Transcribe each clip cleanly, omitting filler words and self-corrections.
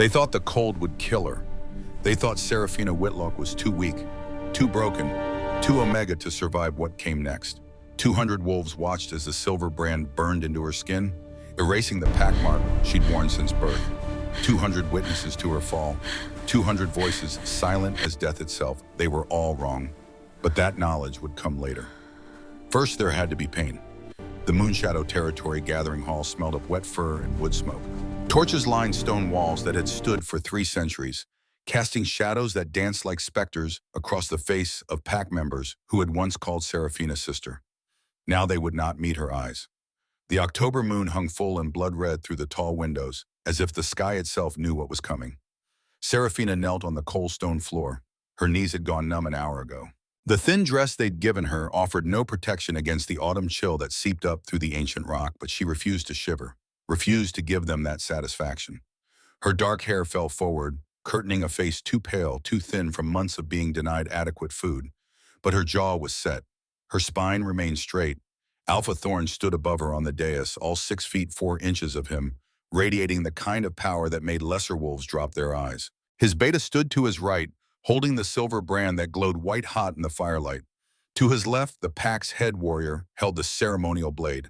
They thought the cold would kill her. They thought Serafina Whitlock was too weak, too broken, too omega to survive what came next. 200 wolves watched as the silver brand burned into her skin, erasing the pack mark she'd worn since birth. 200 witnesses to her fall, 200 voices silent as death itself. They were all wrong, but that knowledge would come later. First, there had to be pain. The Moonshadow Territory gathering hall smelled of wet fur and wood smoke. Torches lined stone walls that had stood for 3 centuries, casting shadows that danced like specters across the face of pack members who had once called Serafina sister. Now they would not meet her eyes. The October moon hung full and blood-red through the tall windows, as if the sky itself knew what was coming. Serafina knelt on the cold stone floor. Her knees had gone numb an hour ago. The thin dress they'd given her offered no protection against the autumn chill that seeped up through the ancient rock, but she refused to shiver, refused to give them that satisfaction. Her dark hair fell forward, curtaining a face too pale, too thin from months of being denied adequate food. But her jaw was set. Her spine remained straight. Alpha Thorn stood above her on the dais, all 6 feet 4 inches of him, radiating the kind of power that made lesser wolves drop their eyes. His beta stood to his right, holding the silver brand that glowed white-hot in the firelight. To his left, the pack's head warrior held the ceremonial blade.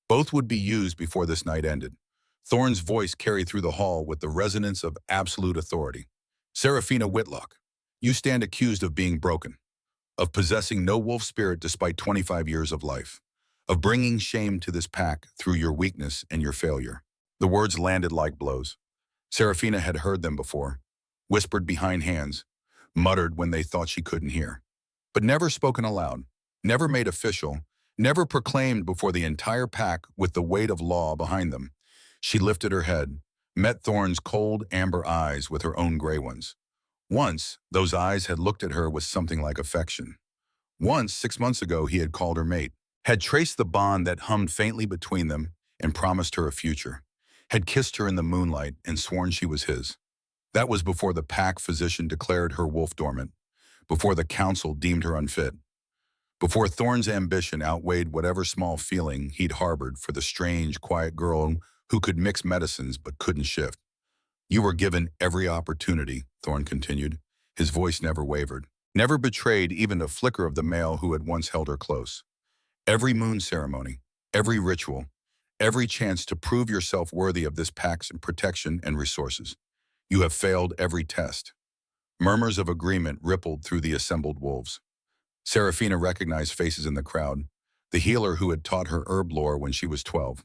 Both would be used before this night ended. Thorn's voice carried through the hall with the resonance of absolute authority. Serafina Whitlock, you stand accused of being broken, of possessing no wolf spirit despite 25 years of life, of bringing shame to this pack through your weakness and your failure. The words landed like blows. Serafina had heard them before, whispered behind hands, muttered when they thought she couldn't hear, but never spoken aloud, never made official, never proclaimed before the entire pack with the weight of law behind them. She lifted her head, met Thorn's cold amber eyes with her own gray ones. Once, those eyes had looked at her with something like affection. Once, 6 months ago, he had called her mate, had traced the bond that hummed faintly between them and promised her a future, had kissed her in the moonlight and sworn she was his. That was before the pack physician declared her wolf dormant, before the council deemed her unfit, before Thorn's ambition outweighed whatever small feeling he'd harbored for the strange, quiet girl who could mix medicines but couldn't shift. You were given every opportunity, Thorn continued. His voice never wavered, never betrayed even a flicker of the male who had once held her close. Every moon ceremony, every ritual, every chance to prove yourself worthy of this pack's protection and resources. You have failed every test. Murmurs of agreement rippled through the assembled wolves. Serafina recognized faces in the crowd, the healer who had taught her herb lore when she was 12,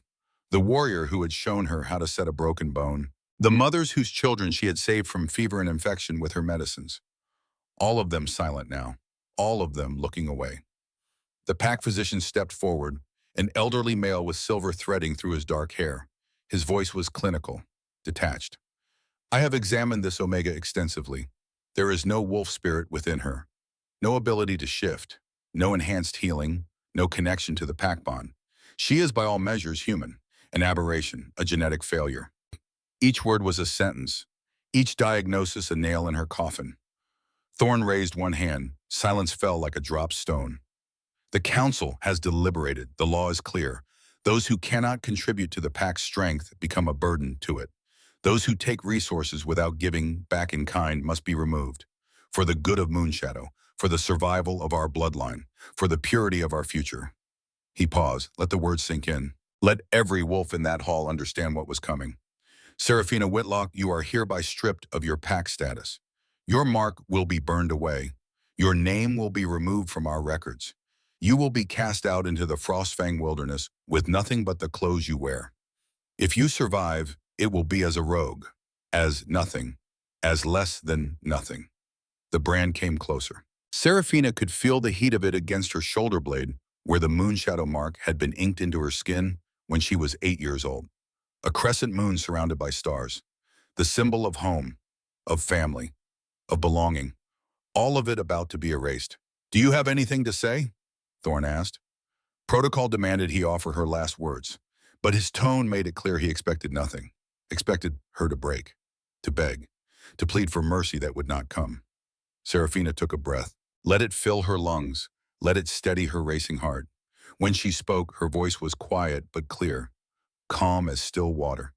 the warrior who had shown her how to set a broken bone, the mothers whose children she had saved from fever and infection with her medicines. All of them silent now, all of them looking away. The pack physician stepped forward, an elderly male with silver threading through his dark hair. His voice was clinical, detached. I have examined this Omega extensively. There is no wolf spirit within her, no ability to shift, no enhanced healing, no connection to the pack bond. She is by all measures human, an aberration, a genetic failure. Each word was a sentence, each diagnosis a nail in her coffin. Thorn raised one hand. Silence fell like a dropped stone. The council has deliberated. The law is clear. Those who cannot contribute to the pack's strength become a burden to it. Those who take resources without giving back in kind must be removed. For the good of Moonshadow, for the survival of our bloodline, for the purity of our future. He paused. Let the words sink in. Let every wolf in that hall understand what was coming. Serafina Whitlock, you are hereby stripped of your pack status. Your mark will be burned away. Your name will be removed from our records. You will be cast out into the Frostfang wilderness with nothing but the clothes you wear. If you survive, it will be as a rogue, as nothing, as less than nothing. The brand came closer. Serafina could feel the heat of it against her shoulder blade, where the Moonshadow mark had been inked into her skin when she was 8 years old. A crescent moon surrounded by stars, the symbol of home, of family, of belonging, all of it about to be erased. Do you have anything to say? Thorn asked. Protocol demanded he offer her last words, but his tone made it clear he expected nothing, expected her to break, to beg, to plead for mercy that would not come. Serafina took a breath. Let it fill her lungs. Let it steady her racing heart. When she spoke, her voice was quiet but clear, calm as still water.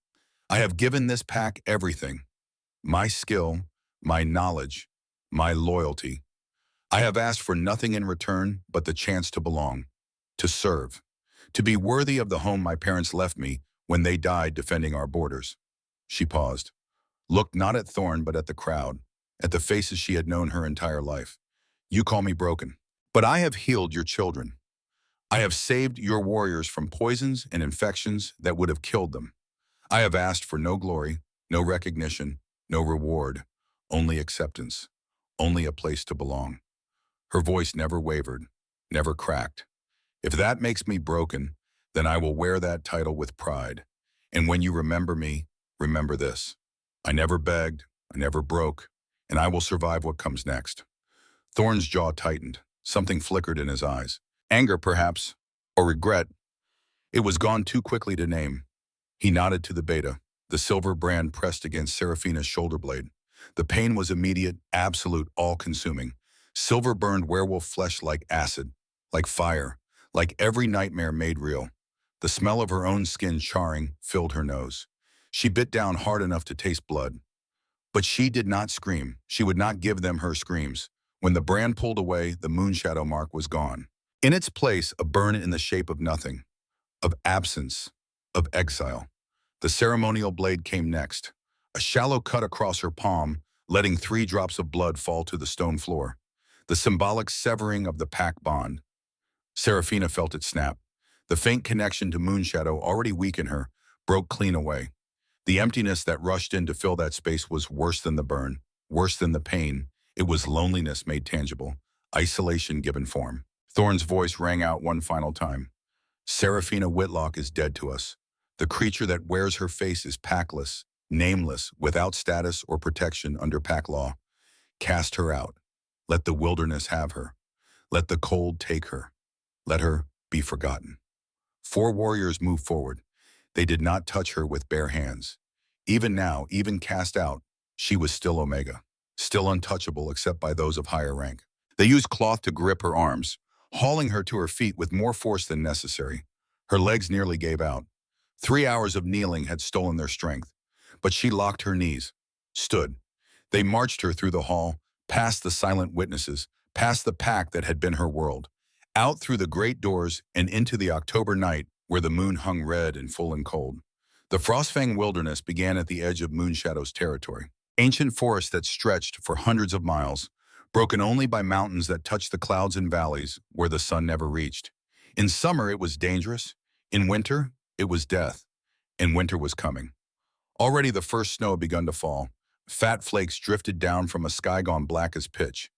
I have given this pack everything. my skill, my knowledge, my loyalty. I have asked for nothing in return but the chance to belong, to serve, to be worthy of the home my parents left me when they died defending our borders. She paused, looked not at Thorn but at the crowd, at the faces she had known her entire life. You call me broken, but I have healed your children. I have saved your warriors from poisons and infections that would have killed them. I have asked for no glory, no recognition, no reward, only acceptance, only a place to belong. Her voice never wavered, never cracked. If that makes me broken, then I will wear that title with pride. And when you remember me, remember this. I never begged, I never broke, and I will survive what comes next. Thorn's jaw tightened. Something flickered in his eyes. Anger, perhaps, or regret. It was gone too quickly to name. He nodded to the beta, the silver brand pressed against Seraphina's shoulder blade. The pain was immediate, absolute, all-consuming. Silver burned werewolf flesh like acid, like fire, like every nightmare made real. The smell of her own skin charring filled her nose. She bit down hard enough to taste blood. But she did not scream. She would not give them her screams. When the brand pulled away, the moonshadow mark was gone. In its place, a burn in the shape of nothing, of absence, of exile. The ceremonial blade came next, a shallow cut across her palm, letting 3 drops of blood fall to the stone floor. The symbolic severing of the pack bond. Seraphina felt it snap. The faint connection to Moonshadow, already weak in her, broke clean away. The emptiness that rushed in to fill that space was worse than the burn, worse than the pain. It was loneliness made tangible, isolation given form. Thorn's voice rang out one final time. Seraphina Whitlock is dead to us. The creature that wears her face is packless, nameless, without status or protection under pack law. Cast her out. Let the wilderness have her. Let the cold take her. Let her be forgotten. 4 warriors moved forward. They did not touch her with bare hands. Even now, even cast out, she was still Omega, still untouchable except by those of higher rank. They used cloth to grip her arms, hauling her to her feet with more force than necessary. Her legs nearly gave out. 3 hours of kneeling had stolen their strength, but she locked her knees, stood. They marched her through the hall, past the silent witnesses, past the pack that had been her world, out through the great doors and into the October night where the moon hung red and full and cold. The Frostfang wilderness began at the edge of Moonshadow's territory, ancient forests that stretched for hundreds of miles, broken only by mountains that touched the clouds and valleys where the sun never reached. In summer, it was dangerous. In winter, it was death. And winter was coming. Already the first snow had begun to fall. Fat flakes drifted down from a sky gone black as pitch.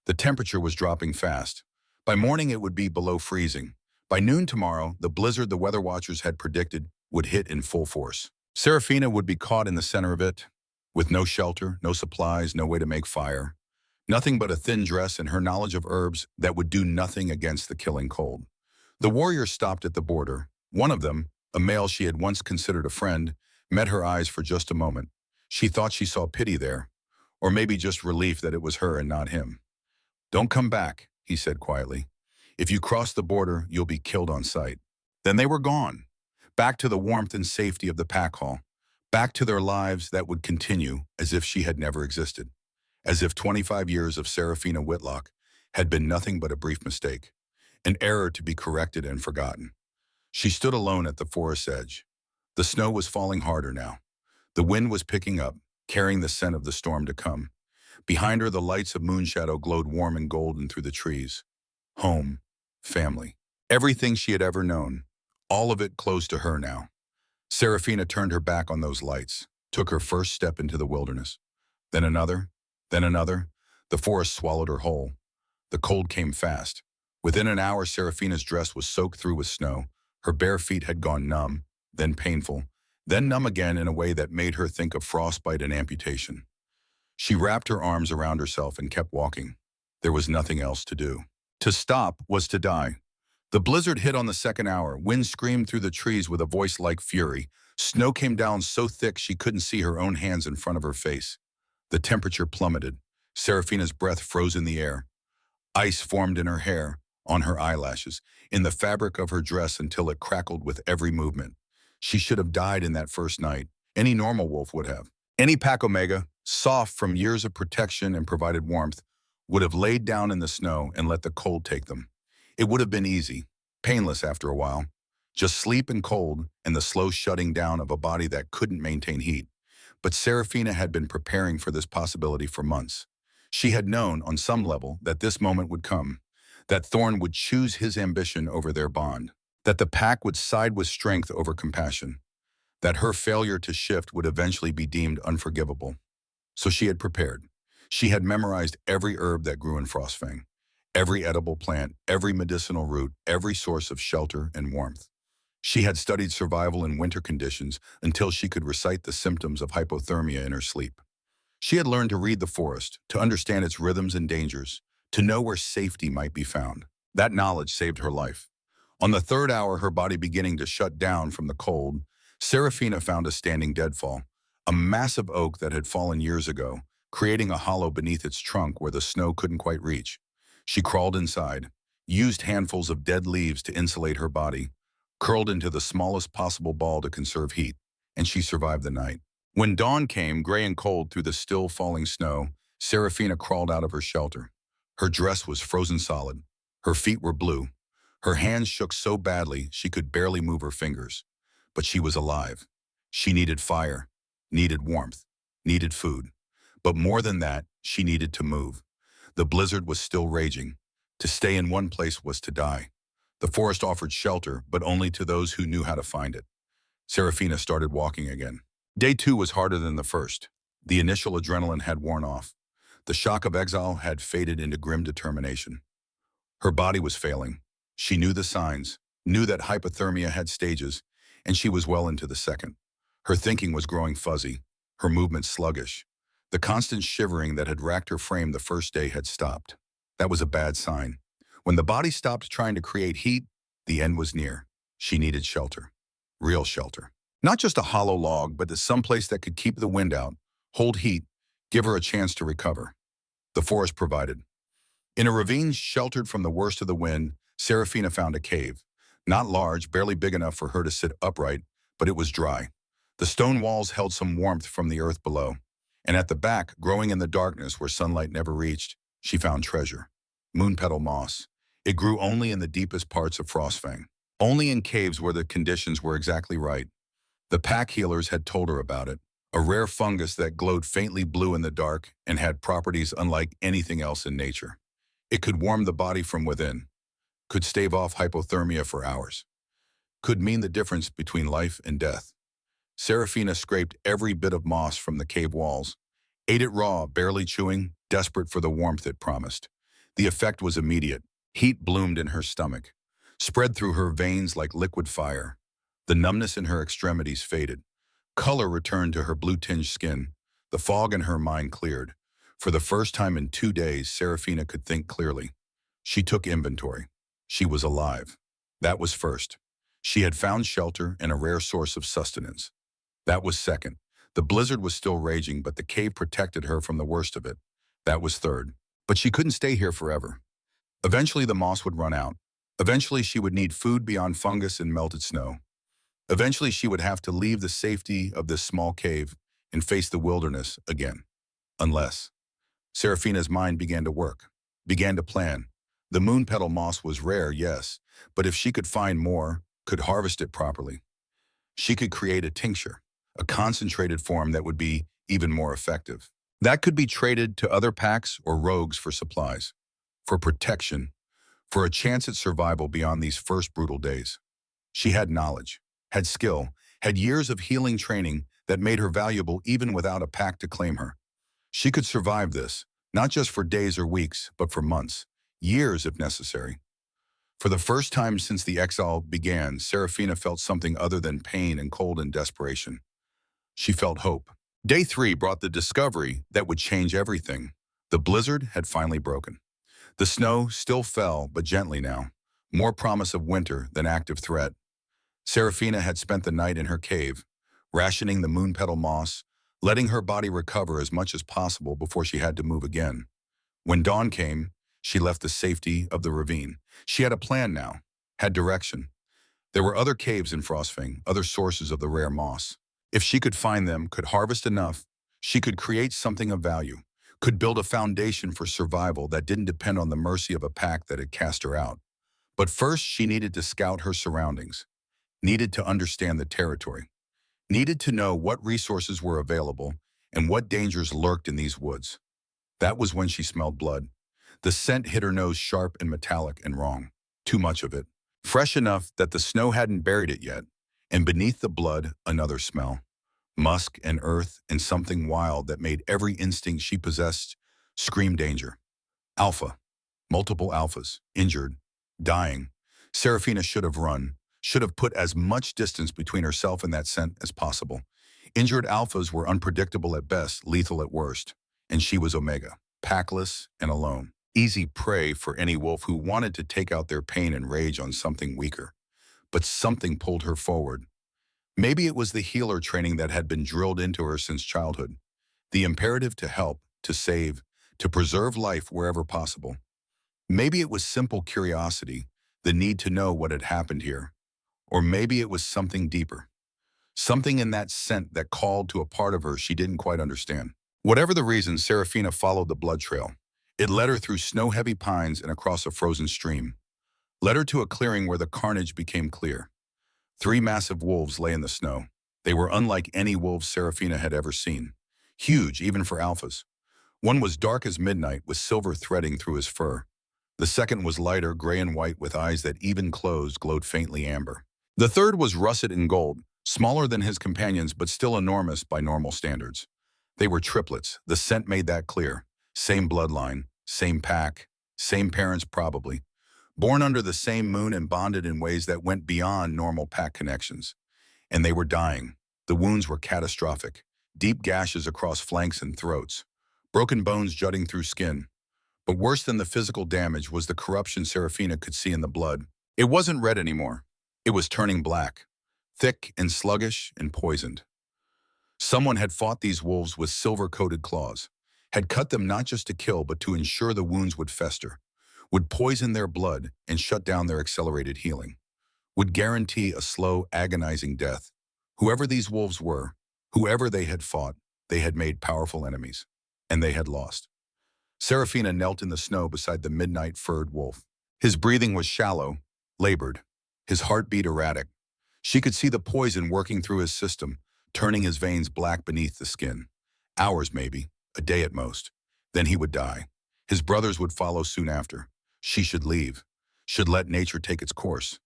The temperature was dropping fast. By morning, it would be below freezing. By noon tomorrow, the blizzard the weather watchers had predicted would hit in full force. Seraphina would be caught in the center of it, with no shelter, no supplies, no way to make fire. Nothing but a thin dress and her knowledge of herbs that would do nothing against the killing cold. The warriors stopped at the border. One of them, a male she had once considered a friend, met her eyes for just a moment. She thought she saw pity there, or maybe just relief that it was her and not him. "Don't come back," he said quietly. "If you cross the border, you'll be killed on sight." Then they were gone, back to the warmth and safety of the pack hall, back to their lives that would continue as if she had never existed, as if 25 years of Seraphina Whitlock had been nothing but a brief mistake, an error to be corrected and forgotten. She stood alone at the forest's edge. The snow was falling harder now. The wind was picking up, carrying the scent of the storm to come. Behind her, the lights of Moonshadow glowed warm and golden through the trees. Home, family, everything she had ever known, all of it close to her now. Seraphina turned her back on those lights, took her first step into the wilderness. Then another, then another. The forest swallowed her whole. The cold came fast. Within an hour, Seraphina's dress was soaked through with snow. Her bare feet had gone numb, then painful, then numb again in a way that made her think of frostbite and amputation. She wrapped her arms around herself and kept walking. There was nothing else to do. To stop was to die. The blizzard hit on the second hour. Wind screamed through the trees with a voice like fury. Snow came down so thick she couldn't see her own hands in front of her face. The temperature plummeted. Seraphina's breath froze in the air. Ice formed in her hair, on her eyelashes, in the fabric of her dress until it crackled with every movement. She should have died in that first night. Any normal wolf would have. Any pack Omega, soft from years of protection and provided warmth, would have laid down in the snow and let the cold take them. It would have been easy, painless after a while. Just sleep and cold and the slow shutting down of a body that couldn't maintain heat. But Serafina had been preparing for this possibility for months. She had known, on some level, that this moment would come, that Thorn would choose his ambition over their bond, that the pack would side with strength over compassion, that her failure to shift would eventually be deemed unforgivable. So she had prepared. She had memorized every herb that grew in Frostfang, every edible plant, every medicinal root, every source of shelter and warmth. She had studied survival in winter conditions until she could recite the symptoms of hypothermia in her sleep. She had learned to read the forest, to understand its rhythms and dangers, to know where safety might be found. That knowledge saved her life. On the third hour, her body beginning to shut down from the cold, Serafina found a standing deadfall, a massive oak that had fallen years ago, creating a hollow beneath its trunk where the snow couldn't quite reach. She crawled inside, used handfuls of dead leaves to insulate her body, curled into the smallest possible ball to conserve heat, and she survived the night. When dawn came, gray and cold through the still falling snow, Serafina crawled out of her shelter. Her dress was frozen solid. Her feet were blue. Her hands shook so badly she could barely move her fingers. But she was alive. She needed fire, needed warmth, needed food. But more than that, she needed to move. The blizzard was still raging. To stay in one place was to die. The forest offered shelter, but only to those who knew how to find it. Serafina started walking again. Day 2 was harder than the first. The initial adrenaline had worn off. The shock of exile had faded into grim determination. Her body was failing. She knew the signs, knew that hypothermia had stages, and she was well into the second. Her thinking was growing fuzzy, her movements sluggish. The constant shivering that had racked her frame the first day had stopped. That was a bad sign. When the body stopped trying to create heat, the end was near. She needed shelter. Real shelter. Not just a hollow log, but someplace that could keep the wind out, hold heat, give her a chance to recover. The forest provided. In a ravine sheltered from the worst of the wind, Serafina found a cave. Not large, barely big enough for her to sit upright, but it was dry. The stone walls held some warmth from the earth below. And at the back, growing in the darkness where sunlight never reached, she found treasure. Moonpetal moss. It grew only in the deepest parts of Frostfang. Only in caves where the conditions were exactly right. The pack healers had told her about it. A rare fungus that glowed faintly blue in the dark and had properties unlike anything else in nature. It could warm the body from within, could stave off hypothermia for hours, could mean the difference between life and death. Serafina scraped every bit of moss from the cave walls, ate it raw, barely chewing, desperate for the warmth it promised. The effect was immediate. Heat bloomed in her stomach, spread through her veins like liquid fire. The numbness in her extremities faded. Color returned to her blue-tinged skin. The fog in her mind cleared. For the first time in 2 days, Serafina could think clearly. She took inventory. She was alive. That was first. She had found shelter and a rare source of sustenance. That was second. The blizzard was still raging, but the cave protected her from the worst of it. That was third. But she couldn't stay here forever. Eventually the moss would run out. Eventually she would need food beyond fungus and melted snow. Eventually she would have to leave the safety of this small cave and face the wilderness again. Unless. Serafina's mind began to work, began to plan. The moonpetal moss was rare, yes, but if she could find more, could harvest it properly, she could create a tincture, a concentrated form that would be even more effective. That could be traded to other packs or rogues for supplies, for protection, for a chance at survival beyond these first brutal days. She had knowledge, had skill, had years of healing training that made her valuable even without a pack to claim her. She could survive this, not just for days or weeks, but for months, years if necessary. For the first time since the exile began, Serafina felt something other than pain and cold and desperation. She felt hope. Day 3 brought the discovery that would change everything. The blizzard had finally broken. The snow still fell, but gently now, more promise of winter than active threat. Serafina had spent the night in her cave, rationing the moonpetal moss, letting her body recover as much as possible before she had to move again. When dawn came, she left the safety of the ravine. She had a plan now, had direction. There were other caves in Frostfang, other sources of the rare moss. If she could find them, could harvest enough, She could create something of value, could build a foundation for survival that didn't depend on the mercy of a pack that had cast her out. But first, she needed to scout her surroundings, needed to understand the territory, needed to know what resources were available and what dangers lurked in these woods. That was when she smelled blood. The scent hit her nose sharp and metallic and wrong. Too much of it. Fresh enough that the snow hadn't buried it yet. And beneath the blood, another smell. Musk and earth and something wild that made every instinct she possessed scream danger. Alpha. Multiple alphas. Injured. Dying. Serafina should have run. Should have put as much distance between herself and that scent as possible. Injured alphas were unpredictable at best, lethal at worst. And she was Omega. Packless and alone. Easy prey for any wolf who wanted to take out their pain and rage on something weaker. But something pulled her forward. Maybe it was the healer training that had been drilled into her since childhood. The imperative to help, to save, to preserve life wherever possible. Maybe it was simple curiosity, the need to know what had happened here. Or maybe it was something deeper. Something in that scent that called to a part of her she didn't quite understand. Whatever the reason, Serafina followed the blood trail. It led her through snow-heavy pines and across a frozen stream. Led her to a clearing where the carnage became clear. 3 massive wolves lay in the snow. They were unlike any wolves Serafina had ever seen. Huge, even for alphas. One was dark as midnight with silver threading through his fur. The second was lighter, gray and white with eyes that even closed glowed faintly amber. The third was russet in gold, smaller than his companions but still enormous by normal standards. They were triplets, the scent made that clear. Same bloodline, same pack, same parents probably. Born under the same moon and bonded in ways that went beyond normal pack connections. And they were dying. The wounds were catastrophic. Deep gashes across flanks and throats. Broken bones jutting through skin. But worse than the physical damage was the corruption Serafina could see in the blood. It wasn't red anymore. It was turning black. Thick and sluggish and poisoned. Someone had fought these wolves with silver-coated claws. Had cut them not just to kill but to ensure the wounds would fester. Would poison their blood and shut down their accelerated healing. Would guarantee a slow, agonizing death. Whoever these wolves were, whoever they had fought, they had made powerful enemies. And they had lost. Serafina knelt in the snow beside the midnight furred wolf. His breathing was shallow, labored. His heartbeat erratic. She could see the poison working through his system, turning his veins black beneath the skin. Hours maybe, a day at most. Then he would die. His brothers would follow soon after. She should leave. Should let nature take its course.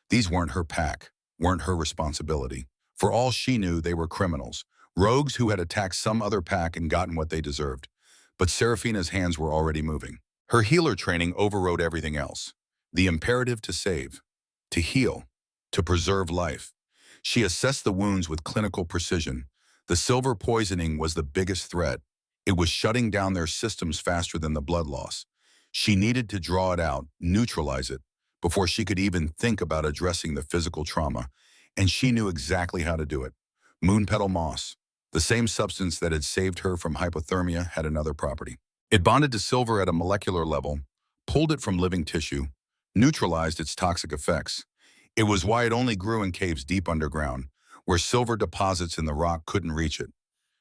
These weren't her pack, weren't her responsibility. For all she knew, they were criminals. Rogues who had attacked some other pack and gotten what they deserved. But Serafina's hands were already moving. Her healer training overrode everything else. The imperative to save, to heal, to preserve life. She assessed the wounds with clinical precision. The silver poisoning was the biggest threat. It was shutting down their systems faster than the blood loss. She needed to draw it out, neutralize it, before she could even think about addressing the physical trauma. And she knew exactly how to do it. Moonpetal moss, the same substance that had saved her from hypothermia, had another property. It bonded to silver at a molecular level, pulled it from living tissue, neutralized its toxic effects. It was why it only grew in caves deep underground, where silver deposits in the rock couldn't reach it.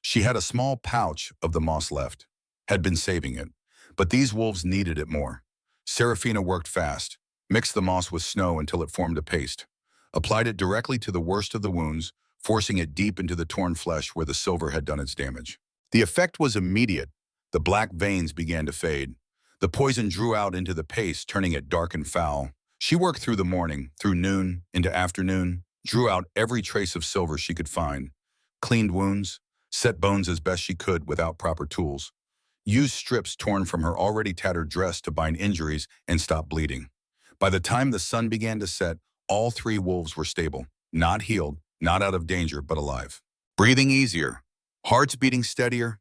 She had a small pouch of the moss left, had been saving it, but these wolves needed it more. Serafina worked fast, mixed the moss with snow until it formed a paste, applied it directly to the worst of the wounds, forcing it deep into the torn flesh where the silver had done its damage. The effect was immediate. The black veins began to fade. The poison drew out into the paste, turning it dark and foul. She worked through the morning, through noon, into afternoon, drew out every trace of silver she could find, cleaned wounds, set bones as best she could without proper tools, used strips torn from her already tattered dress to bind injuries and stop bleeding. By the time the sun began to set, all 3 wolves were stable, not healed, not out of danger, but alive. Breathing easier, hearts beating steadier.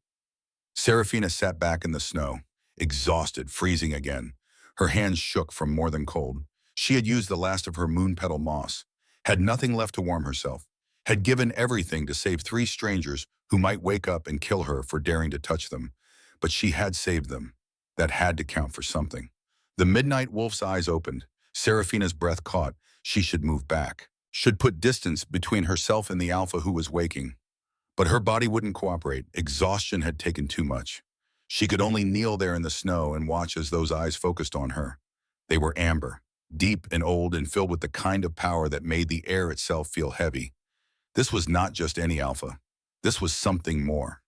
Serafina sat back in the snow, exhausted, freezing again. Her hands shook from more than cold. She had used the last of her moonpetal moss, had nothing left to warm herself, had given everything to save 3 strangers who might wake up and kill her for daring to touch them. But she had saved them. That had to count for something. The midnight wolf's eyes opened. Serafina's breath caught. She should move back, should put distance between herself and the alpha who was waking. But her body wouldn't cooperate. Exhaustion had taken too much. She could only kneel there in the snow and watch as those eyes focused on her. They were amber, deep and old and filled with the kind of power that made the air itself feel heavy. This was not just any alpha. This was something more.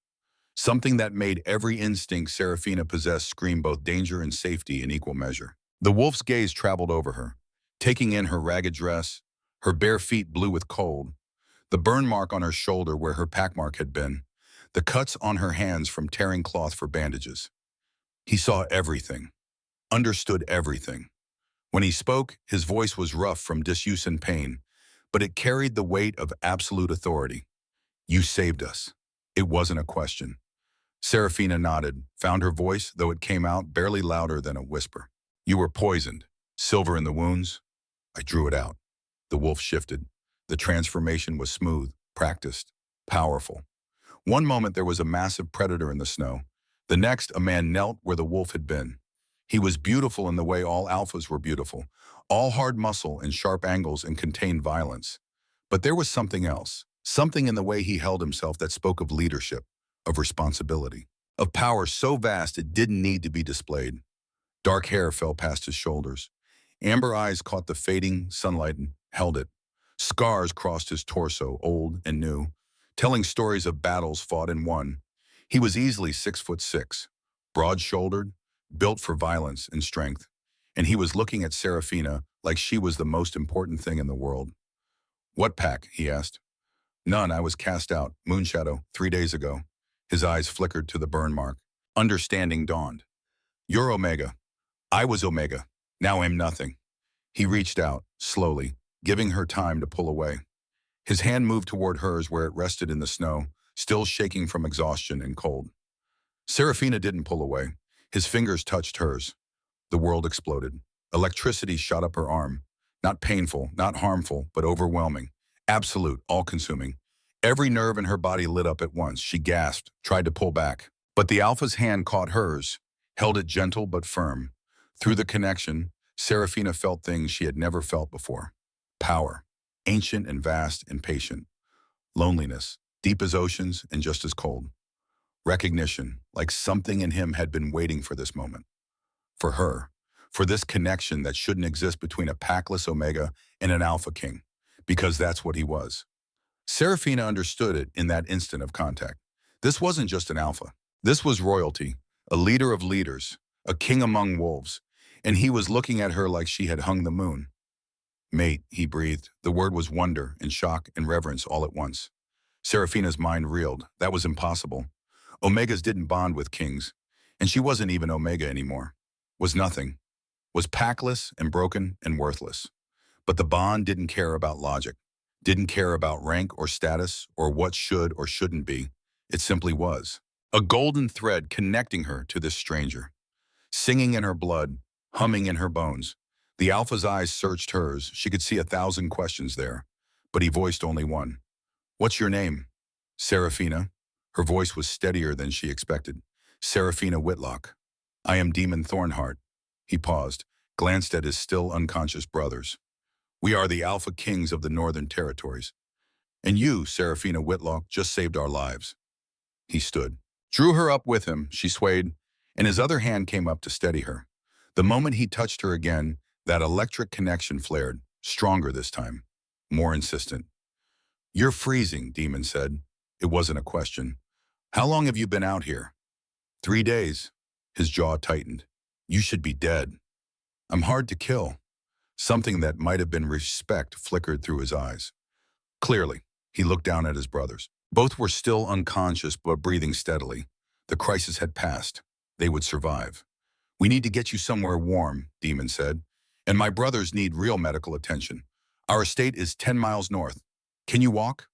Something that made every instinct Serafina possessed scream both danger and safety in equal measure. The wolf's gaze traveled over her, taking in her ragged dress, her bare feet blue with cold, the burn mark on her shoulder where her packmark had been, the cuts on her hands from tearing cloth for bandages. He saw everything, understood everything. When he spoke, his voice was rough from disuse and pain, but it carried the weight of absolute authority. You saved us. It wasn't a question. Serafina nodded, found her voice, though it came out barely louder than a whisper. You were poisoned. Silver in the wounds. I drew it out. The wolf shifted. The transformation was smooth, practiced, powerful. One moment there was a massive predator in the snow. The next, a man knelt where the wolf had been. He was beautiful in the way all alphas were beautiful, all hard muscle and sharp angles and contained violence. But there was something else, something in the way he held himself that spoke of leadership, of responsibility, of power so vast it didn't need to be displayed. Dark hair fell past his shoulders. Amber eyes caught the fading sunlight and held it. Scars crossed his torso, old and new, telling stories of battles fought and won. He was easily 6'6", broad-shouldered, built for violence and strength, and he was looking at Serafina like she was the most important thing in the world. What pack? He asked. None, I was cast out, Moonshadow, 3 days ago. His eyes flickered to the burn mark. Understanding dawned. You're Omega. I was Omega. Now I'm nothing. He reached out, slowly, giving her time to pull away. His hand moved toward hers where it rested in the snow, still shaking from exhaustion and cold. Serafina didn't pull away. His fingers touched hers. The world exploded. Electricity shot up her arm. Not painful, not harmful, but overwhelming. Absolute, all-consuming. Every nerve in her body lit up at once. She gasped, tried to pull back. But the Alpha's hand caught hers, held it gentle but firm. Through the connection, Serafina felt things she had never felt before. Power, ancient and vast and patient. Loneliness, deep as oceans and just as cold. Recognition, like something in him had been waiting for this moment. For her, for this connection that shouldn't exist between a packless Omega and an Alpha King, because that's what he was. Serafina understood it in that instant of contact. This wasn't just an Alpha. This was royalty, a leader of leaders, a king among wolves, and he was looking at her like she had hung the moon. Mate, he breathed. The word was wonder and shock and reverence all at once. Serafina's mind reeled. That was impossible. Omegas didn't bond with kings, and she wasn't even Omega anymore. Was nothing. Was packless and broken and worthless. But the bond didn't care about logic, didn't care about rank or status or what should or shouldn't be. It simply was. A golden thread connecting her to this stranger. Singing in her blood, humming in her bones. The Alpha's eyes searched hers. She could see 1,000 questions there, but he voiced only one. What's your name? Serafina. Her voice was steadier than she expected. Serafina Whitlock. I am Demon Thornheart. He paused, glanced at his still unconscious brothers. We are the Alpha Kings of the Northern Territories. And you, Serafina Whitlock, just saved our lives. He stood, drew her up with him. She swayed, and his other hand came up to steady her. The moment he touched her again, that electric connection flared, stronger this time, more insistent. You're freezing, Demon said. It wasn't a question. How long have you been out here? 3 days. His jaw tightened. You should be dead. I'm hard to kill. Something that might have been respect flickered through his eyes. Clearly, he looked down at his brothers. Both were still unconscious but breathing steadily. The crisis had passed. They would survive. We need to get you somewhere warm, Demon said. And my brothers need real medical attention. Our estate is 10 miles north. Can you walk?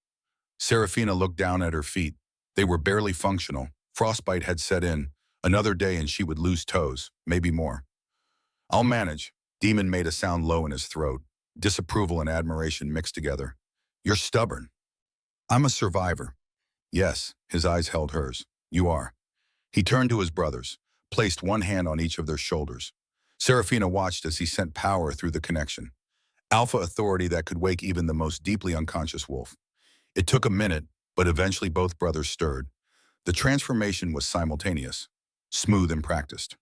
Serafina looked down at her feet. They were barely functional. Frostbite had set in. Another day and she would lose toes, maybe more. I'll manage. Demon made a sound low in his throat. Disapproval and admiration mixed together. You're stubborn. I'm a survivor. Yes, his eyes held hers. You are. He turned to his brothers, placed one hand on each of their shoulders. Serafina watched as he sent power through the connection. Alpha authority that could wake even the most deeply unconscious wolf. It took a minute, But eventually both brothers stirred. The transformation was simultaneous, smooth and practiced.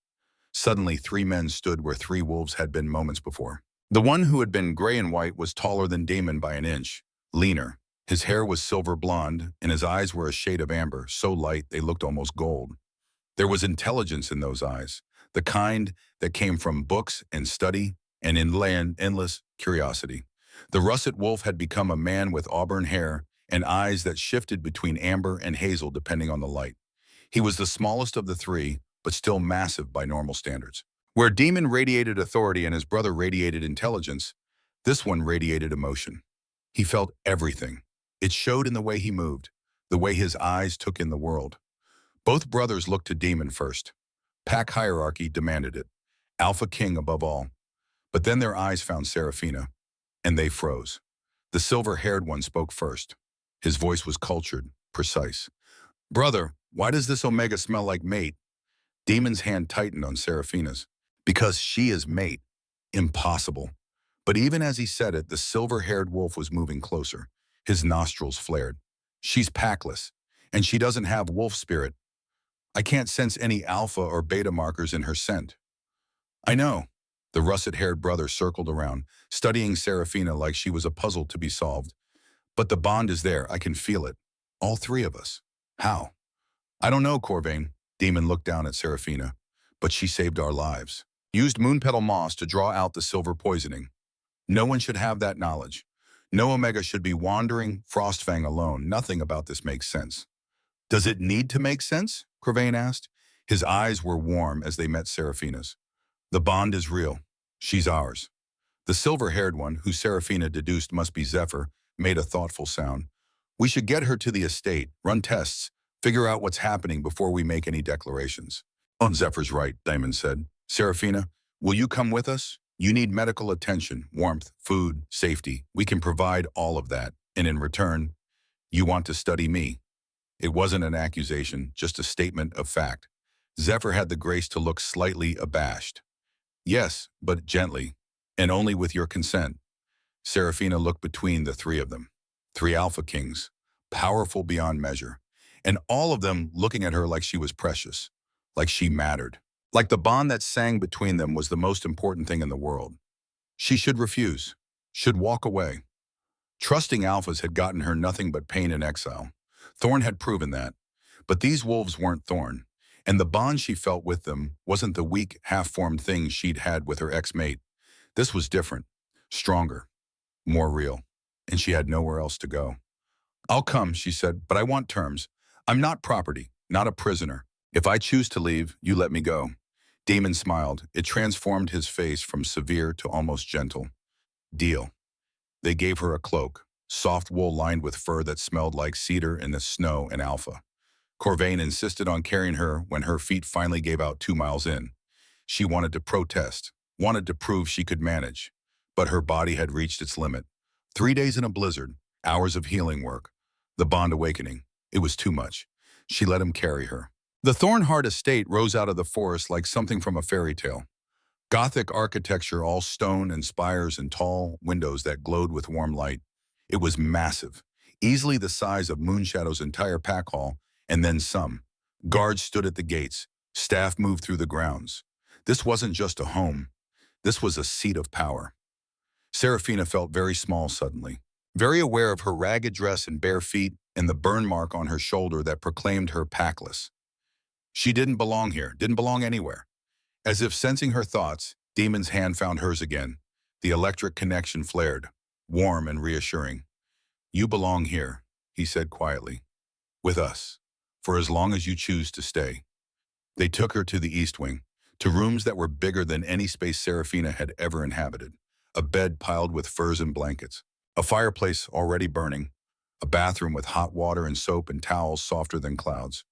Suddenly, three men stood where three wolves had been moments before. The one who had been gray and white was taller than Damon by an inch, leaner. His hair was silver blonde, and his eyes were a shade of amber, so light they looked almost gold. There was intelligence in those eyes, the kind that came from books and study and endless curiosity. The russet wolf had become a man with auburn hair and eyes that shifted between amber and hazel depending on the light. He was the smallest of the three, but still massive by normal standards. Where Demon radiated authority and his brother radiated intelligence, this one radiated emotion. He felt everything. It showed in the way he moved, the way his eyes took in the world. Both brothers looked to Demon first. Pack hierarchy demanded it. Alpha King above all. But then their eyes found Seraphina, and they froze. The silver-haired one spoke first. His voice was cultured, precise. "Brother, why does this Omega smell like mate?" Demon's hand tightened on Seraphina's. "Because she is mate." Impossible. But even as he said it, the silver-haired wolf was moving closer. His nostrils flared. "She's packless, and she doesn't have wolf spirit. I can't sense any alpha or beta markers in her scent." "I know." The russet-haired brother circled around, studying Seraphina like she was a puzzle to be solved. "But the bond is there. I can feel it. All three of us." "How?" "I don't know, Corvain." Demon looked down at Seraphina. "But she saved our lives. Used moonpetal moss to draw out the silver poisoning. No one should have that knowledge. No Omega should be wandering Frostfang alone. Nothing about this makes sense." "Does it need to make sense?" Corvain asked. His eyes were warm as they met Seraphina's. "The bond is real. She's ours." The silver-haired one, who Seraphina deduced must be Zephyr, made a thoughtful sound. "We should get her to the estate, run tests, figure out what's happening before we make any declarations." "Oh, Zephyr's right," Damon said. "Seraphina, will you come with us? You need medical attention, warmth, food, safety. We can provide all of that. And in return, you want to study me." It wasn't an accusation, just a statement of fact. Zephyr had the grace to look slightly abashed. "Yes, but gently, and only with your consent." Seraphina looked between the three of them. Three Alpha Kings, powerful beyond measure, and all of them looking at her like she was precious, like she mattered, like the bond that sang between them was the most important thing in the world. She should refuse, should walk away. Trusting Alphas had gotten her nothing but pain and exile. Thorn had proven that. But these wolves weren't Thorn, and the bond she felt with them wasn't the weak, half-formed thing she'd had with her ex-mate. This was different, stronger, more real, and she had nowhere else to go. "I'll come," she said, "but I want terms. I'm not property, not a prisoner. If I choose to leave, you let me go." Damon smiled. It transformed his face from severe to almost gentle. "Deal." They gave her a cloak, soft wool lined with fur that smelled like cedar in the snow and alpha. Corvain insisted on carrying her when her feet finally gave out 2 miles in. She wanted to protest, wanted to prove she could manage, but her body had reached its limit. 3 days in a blizzard, hours of healing work, the bond awakening. It was too much. She let him carry her. The Thornheart estate rose out of the forest like something from a fairy tale. Gothic architecture, all stone and spires and tall windows that glowed with warm light. It was massive, easily the size of Moonshadow's entire pack hall, and then some. Guards stood at the gates. Staff moved through the grounds. This wasn't just a home. This was a seat of power. Seraphina felt very small suddenly, very aware of her ragged dress and bare feet and the burn mark on her shoulder that proclaimed her packless. She didn't belong here, didn't belong anywhere. As if sensing her thoughts, Demon's hand found hers again. The electric connection flared, warm and reassuring. "You belong here," he said quietly. "With us, for as long as you choose to stay." They took her to the East Wing, to rooms that were bigger than any space Seraphina had ever inhabited. A bed piled with furs and blankets, a fireplace already burning, a bathroom with hot water and soap and towels softer than clouds.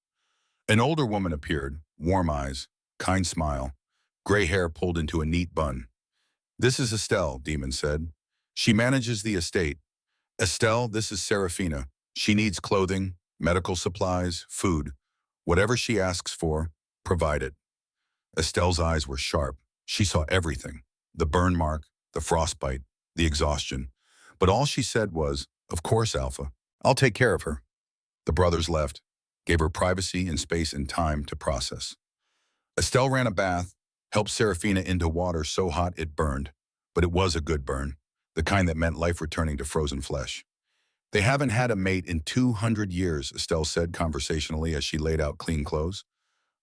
An older woman appeared, warm eyes, kind smile, gray hair pulled into a neat bun. "This is Estelle," Demon said. "She manages the estate. Estelle, this is Seraphina. She needs clothing, medical supplies, food. Whatever she asks for, provide it." Estelle's eyes were sharp. She saw everything. The burn mark, the frostbite, the exhaustion. But all she said was, "Of course, Alpha. I'll take care of her." The brothers left, gave her privacy and space and time to process. Estelle ran a bath, helped Serafina into water so hot it burned, but it was a good burn, the kind that meant life returning to frozen flesh. They haven't had a mate in 200 years, Estelle said conversationally as she laid out clean clothes.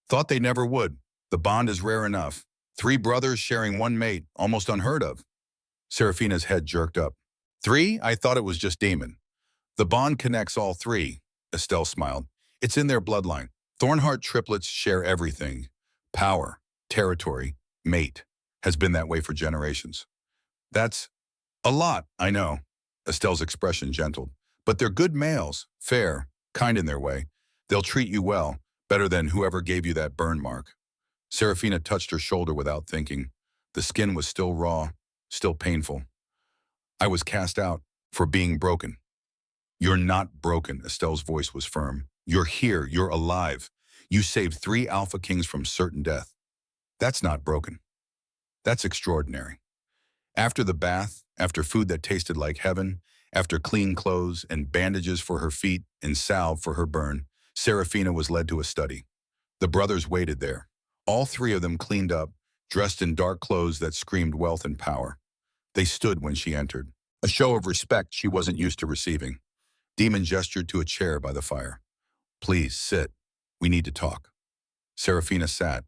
Thought they never would. The bond is rare enough. 3 brothers sharing one mate, almost unheard of. Serafina's head jerked up. 3? I thought it was just Damon. The bond connects all 3, Estelle smiled. It's in their bloodline. Thornheart triplets share everything. Power, territory, mate. Has been that way for generations. That's a lot, I know. Estelle's expression gentled. But they're good males, fair, kind in their way. They'll treat you well, better than whoever gave you that burn mark. Serafina touched her shoulder without thinking. The skin was still raw, still painful. I was cast out for being broken. You're not broken, Estelle's voice was firm. You're here, you're alive. You saved 3 Alpha Kings from certain death. That's not broken. That's extraordinary. After the bath, after food that tasted like heaven, after clean clothes and bandages for her feet and salve for her burn, Serafina was led to a study. The brothers waited there. All 3 of them cleaned up, dressed in dark clothes that screamed wealth and power. They stood when she entered, a show of respect she wasn't used to receiving. Demon gestured to a chair by the fire. Please, sit. We need to talk. Serafina sat.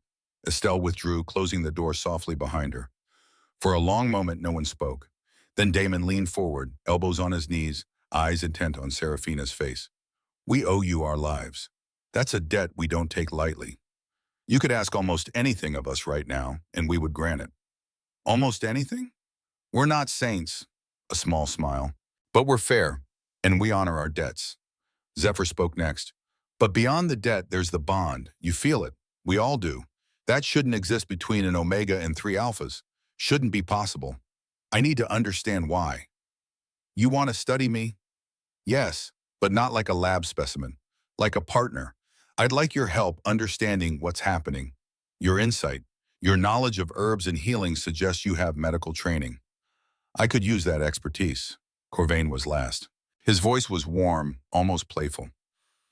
Estelle withdrew, closing the door softly behind her. For a long moment, no one spoke. Then Damon leaned forward, elbows on his knees, eyes intent on Serafina's face. We owe you our lives. That's a debt we don't take lightly. You could ask almost anything of us right now, and we would grant it. Almost anything? We're not saints, a small smile, but we're fair, and we honor our debts. Zephyr spoke next. But beyond the debt, there's the bond. You feel it. We all do. That shouldn't exist between an Omega and 3 Alphas. Shouldn't be possible. I need to understand why. You want to study me? Yes, but not like a lab specimen. Like a partner. I'd like your help understanding what's happening. Your insight, your knowledge of herbs and healing suggests you have medical training. I could use that expertise. Corvain was last. His voice was warm, almost playful.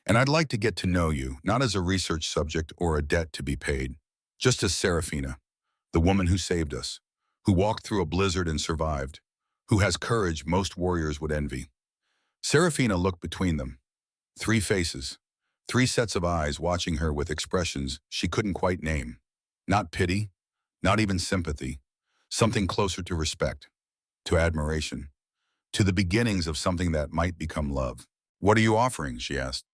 And I'd like to get to know you, not as a research subject or a debt to be paid, just as Serafina, the woman who saved us, who walked through a blizzard and survived, who has courage most warriors would envy. Serafina looked between them. 3 faces, 3 sets of eyes watching her with expressions she couldn't quite name. Not pity, not even sympathy, something closer to respect, to admiration, to the beginnings of something that might become love. What are you offering? She asked.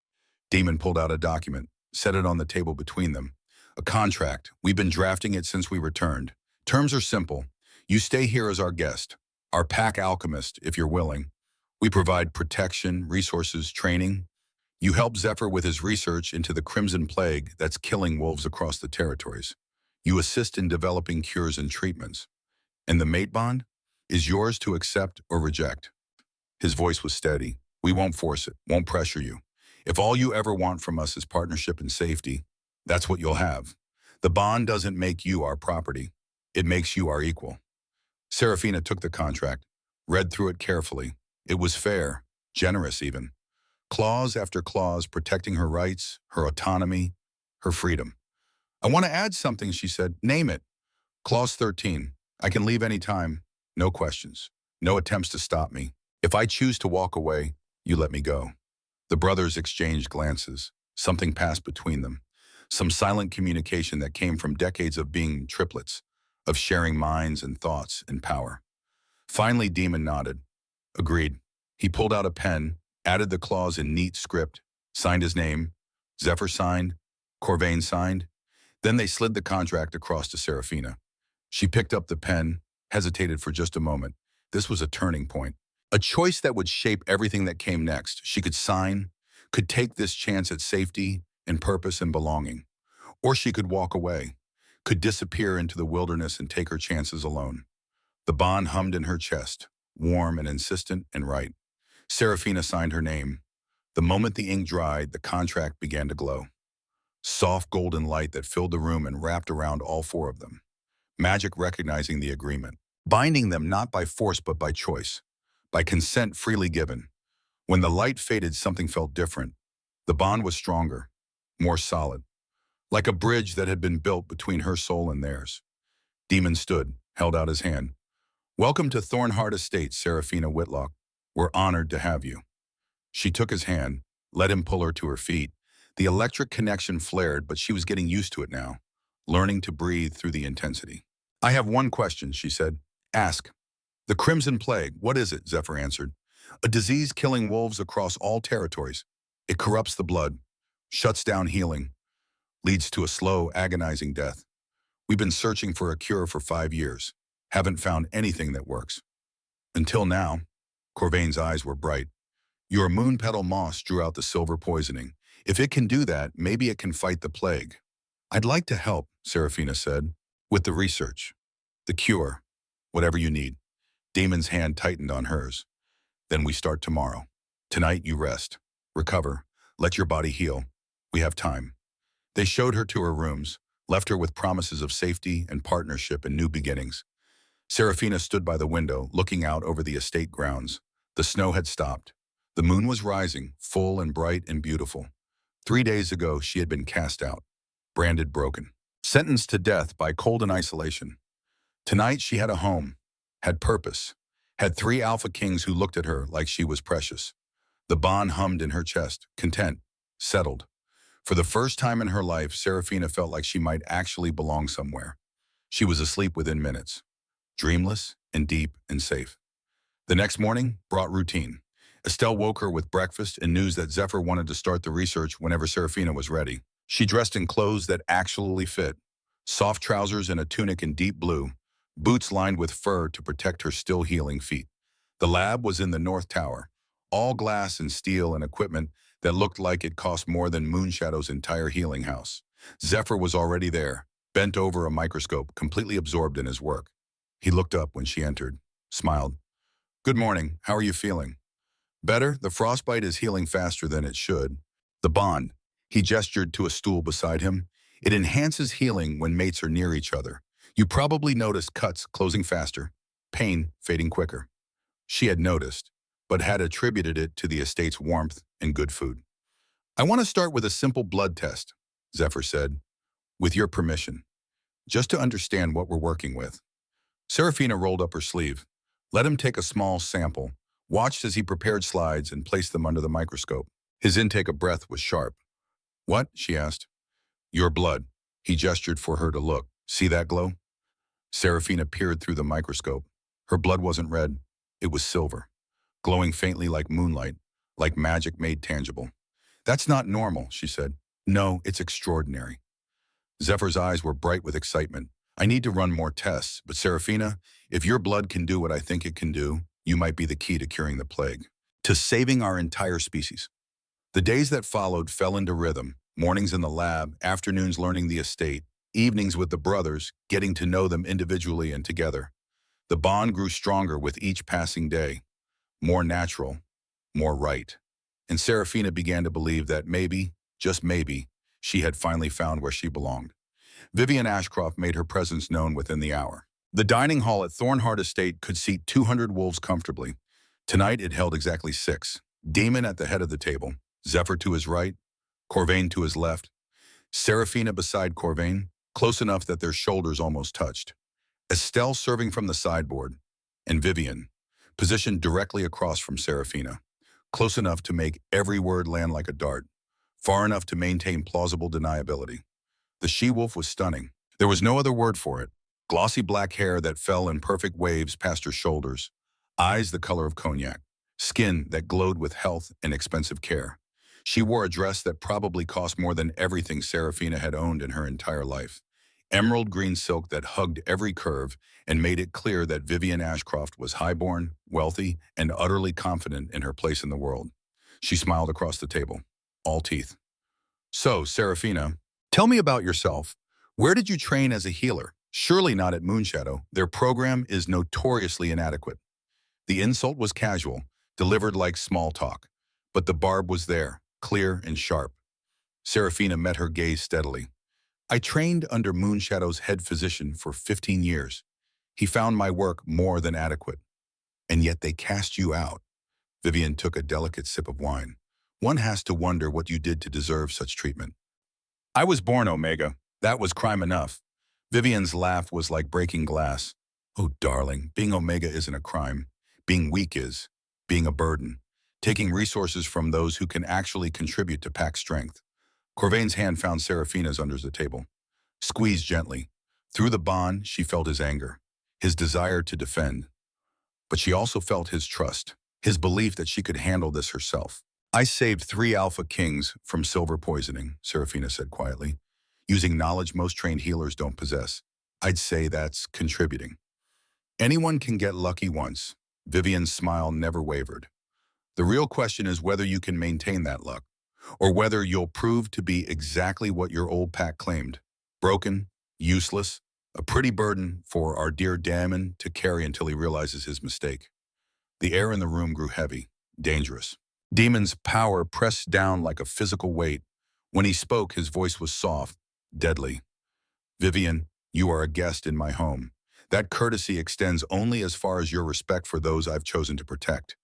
Damon pulled out a document, set it on the table between them. A contract. We've been drafting it since we returned. Terms are simple. You stay here as our guest, our pack alchemist, if you're willing. We provide protection, resources, training. You help Zephyr with his research into the Crimson Plague that's killing wolves across the territories. You assist in developing cures and treatments. And the mate bond is yours to accept or reject. His voice was steady. We won't force it, won't pressure you. If all you ever want from us is partnership and safety, that's what you'll have. The bond doesn't make you our property. It makes you our equal. Serafina took the contract, read through it carefully. It was fair, generous even. Clause after clause protecting her rights, her autonomy, her freedom. I want to add something, she said. Name it. Clause 13. I can leave any time. No questions. No attempts to stop me. If I choose to walk away, you let me go. The brothers exchanged glances. Something passed between them. Some silent communication that came from decades of being triplets, of sharing minds and thoughts and power. Finally, Demon nodded. Agreed. He pulled out a pen, added the clause in neat script, signed his name. Zephyr signed. Corvain signed. Then they slid the contract across to Serafina. She picked up the pen, hesitated for just a moment. This was a turning point. A choice that would shape everything that came next. She could sign, could take this chance at safety and purpose and belonging. Or she could walk away, could disappear into the wilderness and take her chances alone. The bond hummed in her chest, warm and insistent and right. Serafina signed her name. The moment the ink dried, the contract began to glow. Soft golden light that filled the room and wrapped around all 4 of them. Magic recognizing the agreement, binding them not by force but by choice, by consent freely given. When the light faded, something felt different. The bond was stronger, more solid, like a bridge that had been built between her soul and theirs. Demon stood, held out his hand. "Welcome to Thornheart Estates, Seraphina Whitlock. We're honored to have you." She took his hand, let him pull her to her feet. The electric connection flared, but she was getting used to it now, learning to breathe through the intensity. "I have one question," she said. "Ask." "The Crimson Plague, what is it?" Zephyr answered. "A disease killing wolves across all territories. It corrupts the blood, shuts down healing, leads to a slow, agonizing death. We've been searching for a cure for 5 years. Haven't found anything that works. Until now." Corvain's eyes were bright. "Your moon petal moss drew out the silver poisoning. If it can do that, maybe it can fight the plague." "I'd like to help," Seraphina said. "With the research. The cure. Whatever you need." Damon's hand tightened on hers. "Then we start tomorrow. Tonight you rest. Recover. Let your body heal. We have time." They showed her to her rooms, left her with promises of safety and partnership and new beginnings. Seraphina stood by the window, looking out over the estate grounds. The snow had stopped. The moon was rising, full and bright and beautiful. 3 days ago, she had been cast out, branded broken, sentenced to death by cold and isolation. Tonight, she had a home, had purpose, had 3 AlphaKings who looked at her like she was precious. The bond hummed in her chest, content, settled. For the first time in her life, Seraphina felt like she might actually belong somewhere. She was asleep within minutes, dreamless and deep and safe. The next morning brought routine. Estelle woke her with breakfast and news that Zephyr wanted to start the research whenever Seraphina was ready. She dressed in clothes that actually fit. Soft trousers and a tunic in deep blue, boots lined with fur to protect her still healing feet. The lab was in the North Tower, all glass and steel and equipment that looked like it cost more than Moonshadow's entire healing house. Zephyr was already there, bent over a microscope, completely absorbed in his work. He looked up when she entered, smiled. "Good morning, how are you feeling?" "Better, the frostbite is healing faster than it should." "The bond." He gestured to a stool beside him. "It enhances healing when mates are near each other. You probably noticed cuts closing faster, pain fading quicker." She had noticed, but had attributed it to the estate's warmth and good food. "I want to start with a simple blood test," Zephyr said, "with your permission, just to understand what we're working with." Seraphina rolled up her sleeve, let him take a small sample, watched as he prepared slides and placed them under the microscope. His intake of breath was sharp. "What?" she asked. "Your blood." He gestured for her to look. "See that glow?" Seraphina peered through the microscope. Her blood wasn't red. It was silver, glowing faintly like moonlight, like magic made tangible. "That's not normal," she said. "No, it's extraordinary." Zephyr's eyes were bright with excitement. "I need to run more tests, but Seraphina, if your blood can do what I think it can do, you might be the key to curing the plague, to saving our entire species." The days that followed fell into rhythm, mornings in the lab, afternoons learning the estate, evenings with the brothers, getting to know them individually and together. The bond grew stronger with each passing day, more natural, more right. And Seraphina began to believe that maybe, just maybe, she had finally found where she belonged. Vivian Ashcroft made her presence known within the hour. The dining hall at Thornheart Estate could seat 200 wolves comfortably. Tonight it held exactly 6. Damon at the head of the table, Zephyr to his right, Corvain to his left, Seraphina beside Corvain, close enough that their shoulders almost touched, Estelle serving from the sideboard, and Vivian, positioned directly across from Seraphina, close enough to make every word land like a dart, far enough to maintain plausible deniability. The she-wolf was stunning. There was no other word for it. Glossy black hair that fell in perfect waves past her shoulders, eyes the color of cognac, skin that glowed with health and expensive care. She wore a dress that probably cost more than everything Seraphina had owned in her entire life. Emerald green silk that hugged every curve and made it clear that Vivian Ashcroft was highborn, wealthy, and utterly confident in her place in the world. She smiled across the table, all teeth. "So, Seraphina, tell me about yourself. Where did you train as a healer? Surely not at Moonshadow. Their program is notoriously inadequate." The insult was casual, delivered like small talk, but the barb was there, clear and sharp. Seraphina met her gaze steadily. "I trained under Moonshadow's head physician for 15 years. He found my work more than adequate. And yet they cast you out." Vivian took a delicate sip of wine. One has to wonder what you did to deserve such treatment. I was born Omega. That was crime enough. Vivian's laugh was like breaking glass. Oh, darling, being Omega isn't a crime. Being weak is. Being a burden. Taking resources from those who can actually contribute to pack strength. Corvain's hand found Seraphina's under the table. Squeezed gently. Through the bond, she felt his anger, his desire to defend. But she also felt his trust, his belief that she could handle this herself. I saved 3 Alpha Kings from silver poisoning, Seraphina said quietly, using knowledge most trained healers don't possess. I'd say that's contributing. Anyone can get lucky once. Vivian's smile never wavered. The real question is whether you can maintain that luck, or whether you'll prove to be exactly what your old pack claimed. Broken, useless, a pretty burden for our dear Damon to carry until he realizes his mistake. The air in the room grew heavy, dangerous. Demon's power pressed down like a physical weight. When he spoke, his voice was soft, deadly. Vivian, you are a guest in my home. That courtesy extends only as far as your respect for those I've chosen to protect.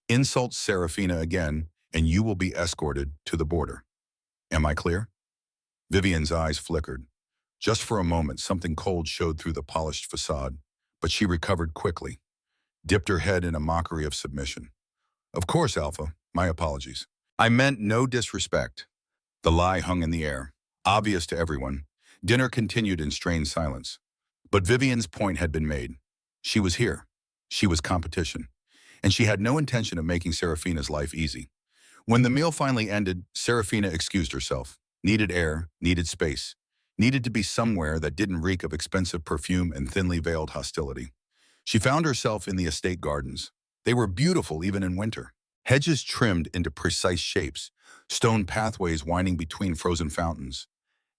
Insult Seraphina again, and you will be escorted to the border. Am I clear? Vivian's eyes flickered. Just for a moment, something cold showed through the polished facade, but she recovered quickly, dipped her head in a mockery of submission. Of course, Alpha. My apologies. I meant no disrespect. The lie hung in the air, obvious to everyone. Dinner continued in strained silence. But Vivian's point had been made. She was here. She was competition. And she had no intention of making Seraphina's life easy. When the meal finally ended, Seraphina excused herself. Needed air, needed space. Needed to be somewhere that didn't reek of expensive perfume and thinly veiled hostility. She found herself in the estate gardens. They were beautiful even in winter. Hedges trimmed into precise shapes, stone pathways winding between frozen fountains.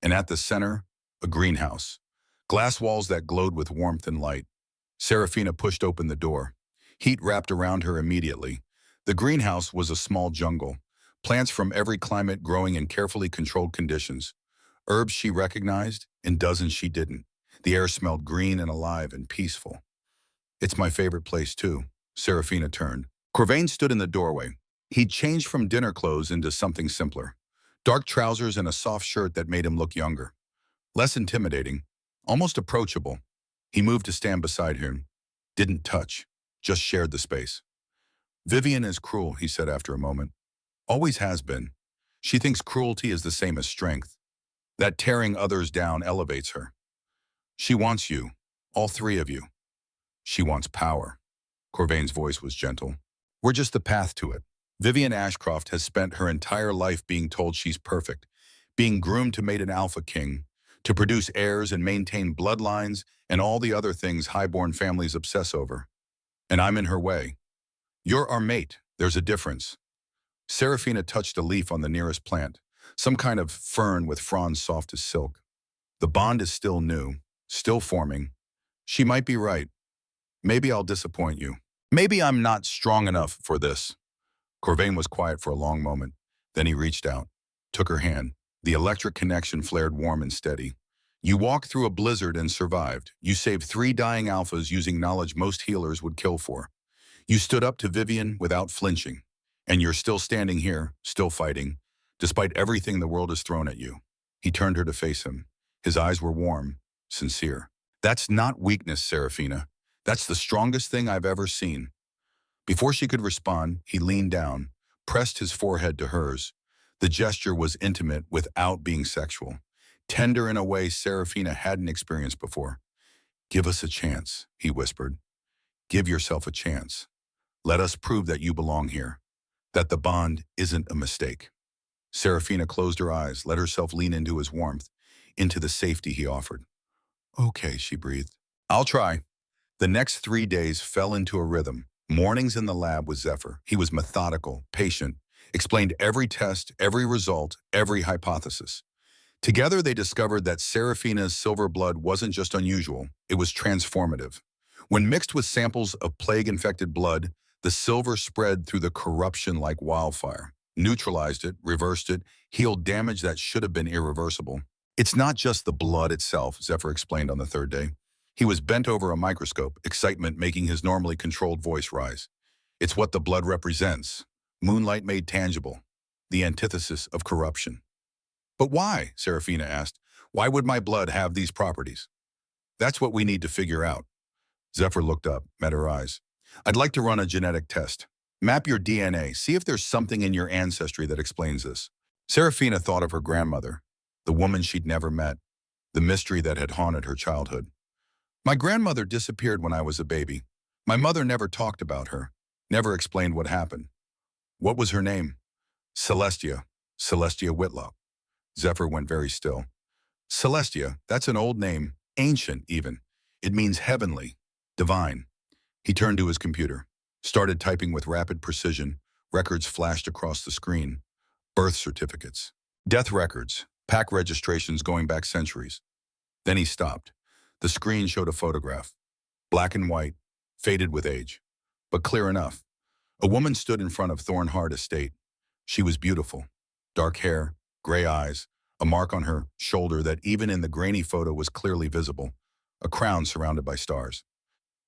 And at the center, a greenhouse. Glass walls that glowed with warmth and light. Seraphina pushed open the door. Heat wrapped around her immediately. The greenhouse was a small jungle. Plants from every climate growing in carefully controlled conditions. Herbs she recognized, and dozens she didn't. The air smelled green and alive and peaceful. It's my favorite place, too. Seraphina turned. Corvain stood in the doorway. He'd changed from dinner clothes into something simpler. Dark trousers and a soft shirt that made him look younger. Less intimidating, almost approachable. He moved to stand beside him. Didn't touch, just shared the space. Vivian is cruel, he said after a moment. Always has been. She thinks cruelty is the same as strength. That tearing others down elevates her. She wants you, all 3 of you. She wants power. Corvain's voice was gentle. We're just the path to it. Vivian Ashcroft has spent her entire life being told she's perfect, being groomed to mate an Alpha King, to produce heirs and maintain bloodlines and all the other things highborn families obsess over. And I'm in her way. You're our mate. There's a difference. Seraphina touched a leaf on the nearest plant, some kind of fern with fronds soft as silk. The bond is still new, still forming. She might be right. Maybe I'll disappoint you. Maybe I'm not strong enough for this. Corvain was quiet for a long moment. Then he reached out, took her hand. The electric connection flared warm and steady. You walked through a blizzard and survived. You saved 3 dying alphas using knowledge most healers would kill for. You stood up to Vivian without flinching. And you're still standing here, still fighting, despite everything the world has thrown at you. He turned her to face him. His eyes were warm, sincere. That's not weakness, Seraphina. That's the strongest thing I've ever seen. Before she could respond, he leaned down, pressed his forehead to hers. The gesture was intimate without being sexual, tender in a way Seraphina hadn't experienced before. Give us a chance, he whispered. Give yourself a chance. Let us prove that you belong here, that the bond isn't a mistake. Seraphina closed her eyes, let herself lean into his warmth, into the safety he offered. Okay, she breathed. I'll try. The next 3 days fell into a rhythm. Mornings in the lab with Zephyr. He was methodical, patient, explained every test, every result, every hypothesis. Together they discovered that Seraphina's silver blood wasn't just unusual, it was transformative. When mixed with samples of plague-infected blood, the silver spread through the corruption like wildfire, neutralized it, reversed it, healed damage that should have been irreversible. It's not just the blood itself, Zephyr explained on the 3rd day. He was bent over a microscope, excitement making his normally controlled voice rise. It's what the blood represents. Moonlight made tangible. the antithesis of corruption. But why? Serafina asked. Why would my blood have these properties? That's what we need to figure out. Zephyr looked up, met her eyes. I'd like to run a genetic test. Map your DNA, see if there's something in your ancestry that explains this. Serafina thought of her grandmother, the woman she'd never met, the mystery that had haunted her childhood. My grandmother disappeared when I was a baby. My mother never talked about her, never explained what happened. What was her name? Celestia. Celestia Whitlock. Zephyr went very still. Celestia, that's an old name, ancient even. It means heavenly, divine. He turned to his computer, started typing with rapid precision. Records flashed across the screen. Birth certificates, death records, pack registrations going back centuries. Then he stopped. The screen showed a photograph, black and white, faded with age, but clear enough. A woman stood in front of Thornhard Estate. She was beautiful, dark hair, gray eyes, a mark on her shoulder that even in the grainy photo was clearly visible, a crown surrounded by stars.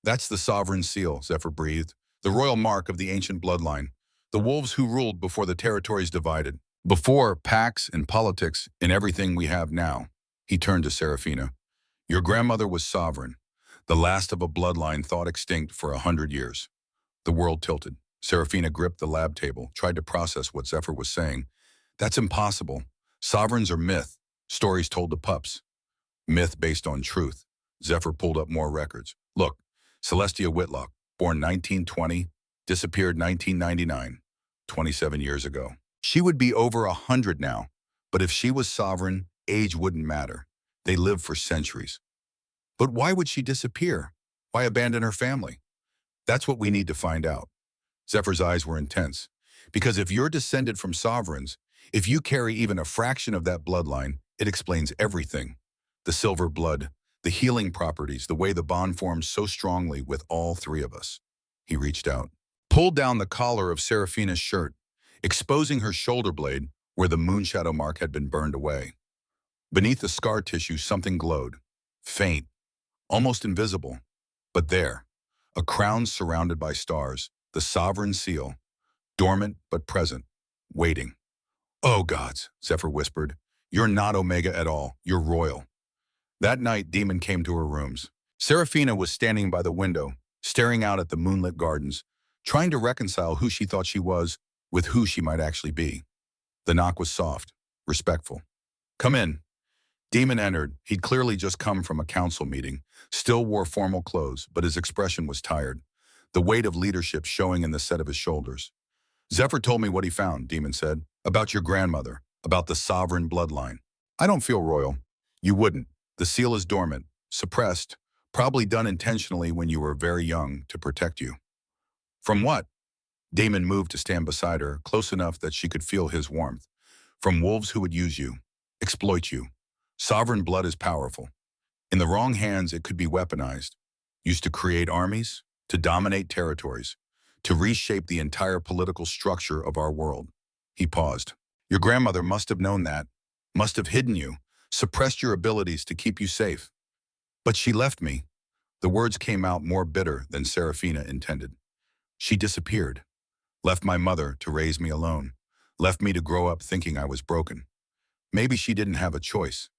That's the sovereign seal, Zephyr breathed, the royal mark of the ancient bloodline, the wolves who ruled before the territories divided, before pacts and politics and everything we have now. He turned to Serafina. Your grandmother was sovereign, the last of a bloodline thought extinct for 100 years. The world tilted. Serafina gripped the lab table, tried to process what Zephyr was saying. That's impossible. Sovereigns are myth, stories told to pups. Myth based on truth. Zephyr pulled up more records. Look, Celestia Whitlock, born 1920, disappeared 1999, 27 years ago. She would be over 100 now, but if she was sovereign, age wouldn't matter. They lived for centuries. But why would she disappear? Why abandon her family? That's what we need to find out. Zephyr's eyes were intense. Because if you're descended from sovereigns, if you carry even a fraction of that bloodline, it explains everything. The silver blood, the healing properties, the way the bond forms so strongly with all three of us. He reached out, pulled down the collar of Serafina's shirt, exposing her shoulder blade where the moonshadow mark had been burned away. Beneath the scar tissue, something glowed, faint, almost invisible. But there, a crown surrounded by stars, the sovereign seal, dormant but present, waiting. Oh gods, Zephyr whispered, you're not Omega at all, you're royal. That night, Demon came to her rooms. Serafina was standing by the window, staring out at the moonlit gardens, trying to reconcile who she thought she was with who she might actually be. The knock was soft, respectful. Come in. Demon entered. He'd clearly just come from a council meeting, still wore formal clothes, but his expression was tired, the weight of leadership showing in the set of his shoulders. Zephyr told me what he found, Demon said, about your grandmother, about the sovereign bloodline. I don't feel royal. You wouldn't. The seal is dormant, suppressed, probably done intentionally when you were very young to protect you. From what? Damon moved to stand beside her, close enough that she could feel his warmth. From wolves who would use you, exploit you. Sovereign blood is powerful. In the wrong hands, it could be weaponized, used to create armies, to dominate territories, to reshape the entire political structure of our world. He paused. Your grandmother must have known that, must have hidden you, suppressed your abilities to keep you safe. But she left me. The words came out more bitter than Serafina intended. She disappeared, left my mother to raise me alone, left me to grow up thinking I was broken. Maybe she didn't have a choice.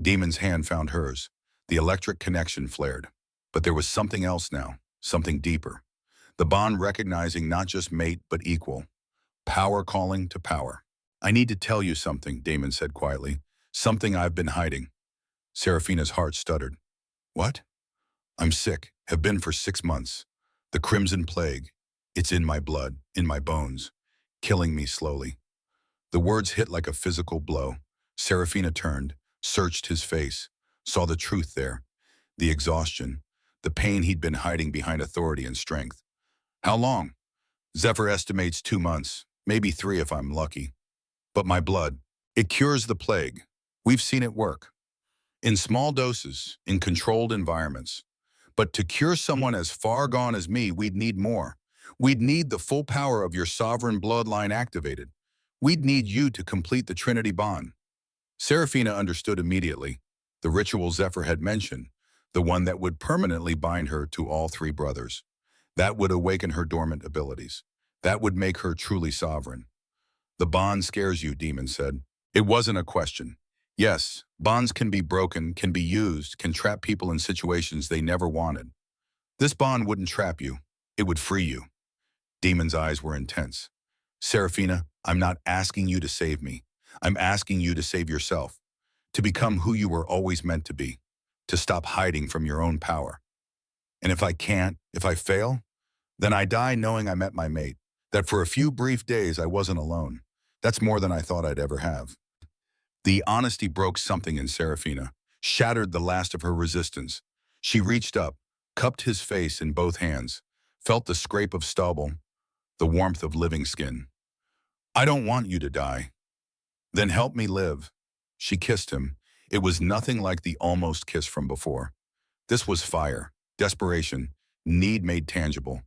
Demon's hand found hers. The electric connection flared. But there was something else now, something deeper. The bond recognizing not just mate, but equal. Power calling to power. I need to tell you something, Damon said quietly. Something I've been hiding. Serafina's heart stuttered. What? I'm sick, have been for 6 months. The crimson plague. It's in my blood, in my bones, killing me slowly. The words hit like a physical blow. Serafina turned, searched his face, saw the truth there. The exhaustion, the pain he'd been hiding behind authority and strength. How long? Zephyr estimates 2 months, maybe 3 if I'm lucky. But my blood, it cures the plague. We've seen it work. In small doses, in controlled environments. But to cure someone as far gone as me, we'd need more. We'd need the full power of your sovereign bloodline activated. We'd need you to complete the Trinity bond. Serafina understood immediately. The ritual Zephyr had mentioned, the one that would permanently bind her to all 3 brothers. That would awaken her dormant abilities. That would make her truly sovereign. The bond scares you, Demon said. It wasn't a question. Yes, bonds can be broken, can be used, can trap people in situations they never wanted. This bond wouldn't trap you. It would free you. Demon's eyes were intense. Seraphina, I'm not asking you to save me. I'm asking you to save yourself, to become who you were always meant to be, to stop hiding from your own power. And if I can't, if I fail, then I die knowing I met my mate, that for a few brief days I wasn't alone. That's more than I thought I'd ever have. The honesty broke something in Seraphina, shattered the last of her resistance. She reached up, cupped his face in both hands, felt the scrape of stubble, the warmth of living skin. I don't want you to die. Then help me live. She kissed him. It was nothing like the almost kiss from before. This was fire, desperation, need made tangible.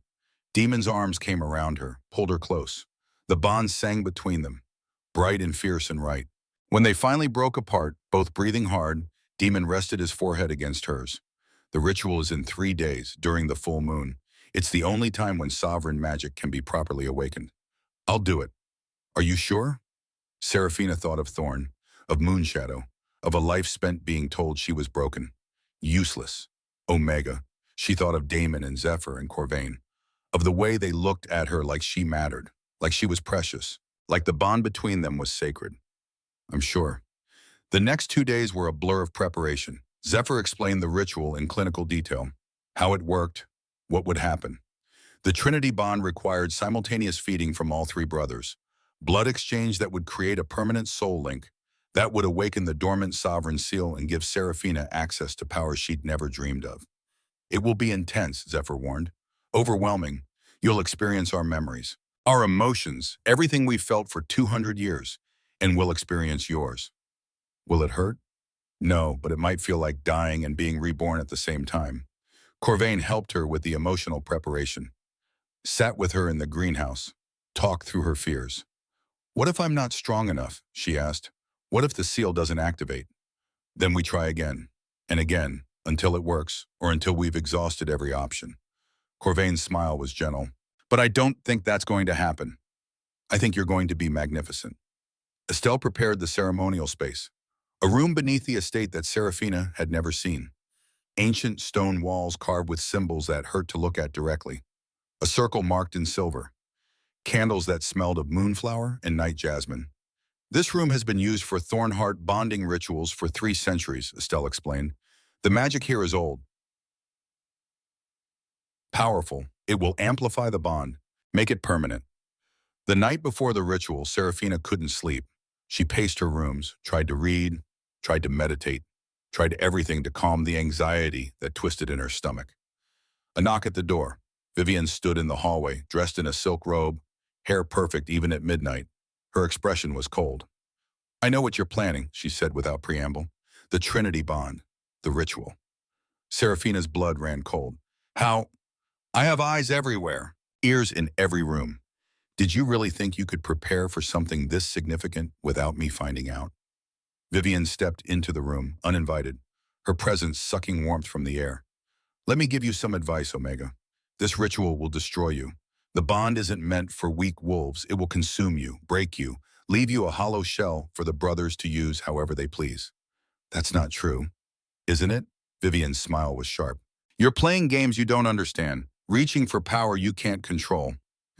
Demon's arms came around her, pulled her close. The bond sang between them, bright and fierce and right. When they finally broke apart, both breathing hard, Demon rested his forehead against hers. The ritual is in 3 days, during the full moon. It's the only time when sovereign magic can be properly awakened. I'll do it. Are you sure? Seraphina thought of Thorn, of Moonshadow, of a life spent being told she was broken. Useless. Omega. She thought of Damon and Zephyr and Corvain, of the way they looked at her like she mattered, like she was precious, like the bond between them was sacred. I'm sure. The next 2 days were a blur of preparation. Zephyr explained the ritual in clinical detail, how it worked, what would happen. The Trinity bond required simultaneous feeding from all 3 brothers, blood exchange that would create a permanent soul link, that would awaken the dormant sovereign seal and give Seraphina access to powers she'd never dreamed of. It will be intense, Zephyr warned. Overwhelming. You'll experience our memories, our emotions, everything we've felt for 200 years, and we'll experience yours. Will it hurt? No, but it might feel like dying and being reborn at the same time. Corvain helped her with the emotional preparation, sat with her in the greenhouse, talked through her fears. What if I'm not strong enough? She asked. What if the seal doesn't activate? Then we try again, and again, until it works, or until we've exhausted every option. Corvain's smile was gentle. But I don't think that's going to happen. I think you're going to be magnificent. Estelle prepared the ceremonial space, a room beneath the estate that Seraphina had never seen. Ancient stone walls carved with symbols that hurt to look at directly. A circle marked in silver. Candles that smelled of moonflower and night jasmine. This room has been used for Thornheart bonding rituals for 3 centuries, Estelle explained. The magic here is old. Powerful. It will amplify the bond, make it permanent. The night before the ritual, Seraphina couldn't sleep. She paced her rooms, tried to read, tried to meditate, tried everything to calm the anxiety that twisted in her stomach. A knock at the door. Vivian stood in the hallway, dressed in a silk robe, hair perfect even at midnight. Her expression was cold. I know what you're planning, she said without preamble. The Trinity bond, the ritual. Seraphina's blood ran cold. How? I have eyes everywhere, ears in every room. Did you really think you could prepare for something this significant without me finding out? Vivian stepped into the room, uninvited, her presence sucking warmth from the air. Let me give you some advice, Omega. This ritual will destroy you. The bond isn't meant for weak wolves. It will consume you, break you, leave you a hollow shell for the brothers to use however they please. That's not true, isn't it? Vivian's smile was sharp. You're playing games you don't understand, reaching for power you can't control.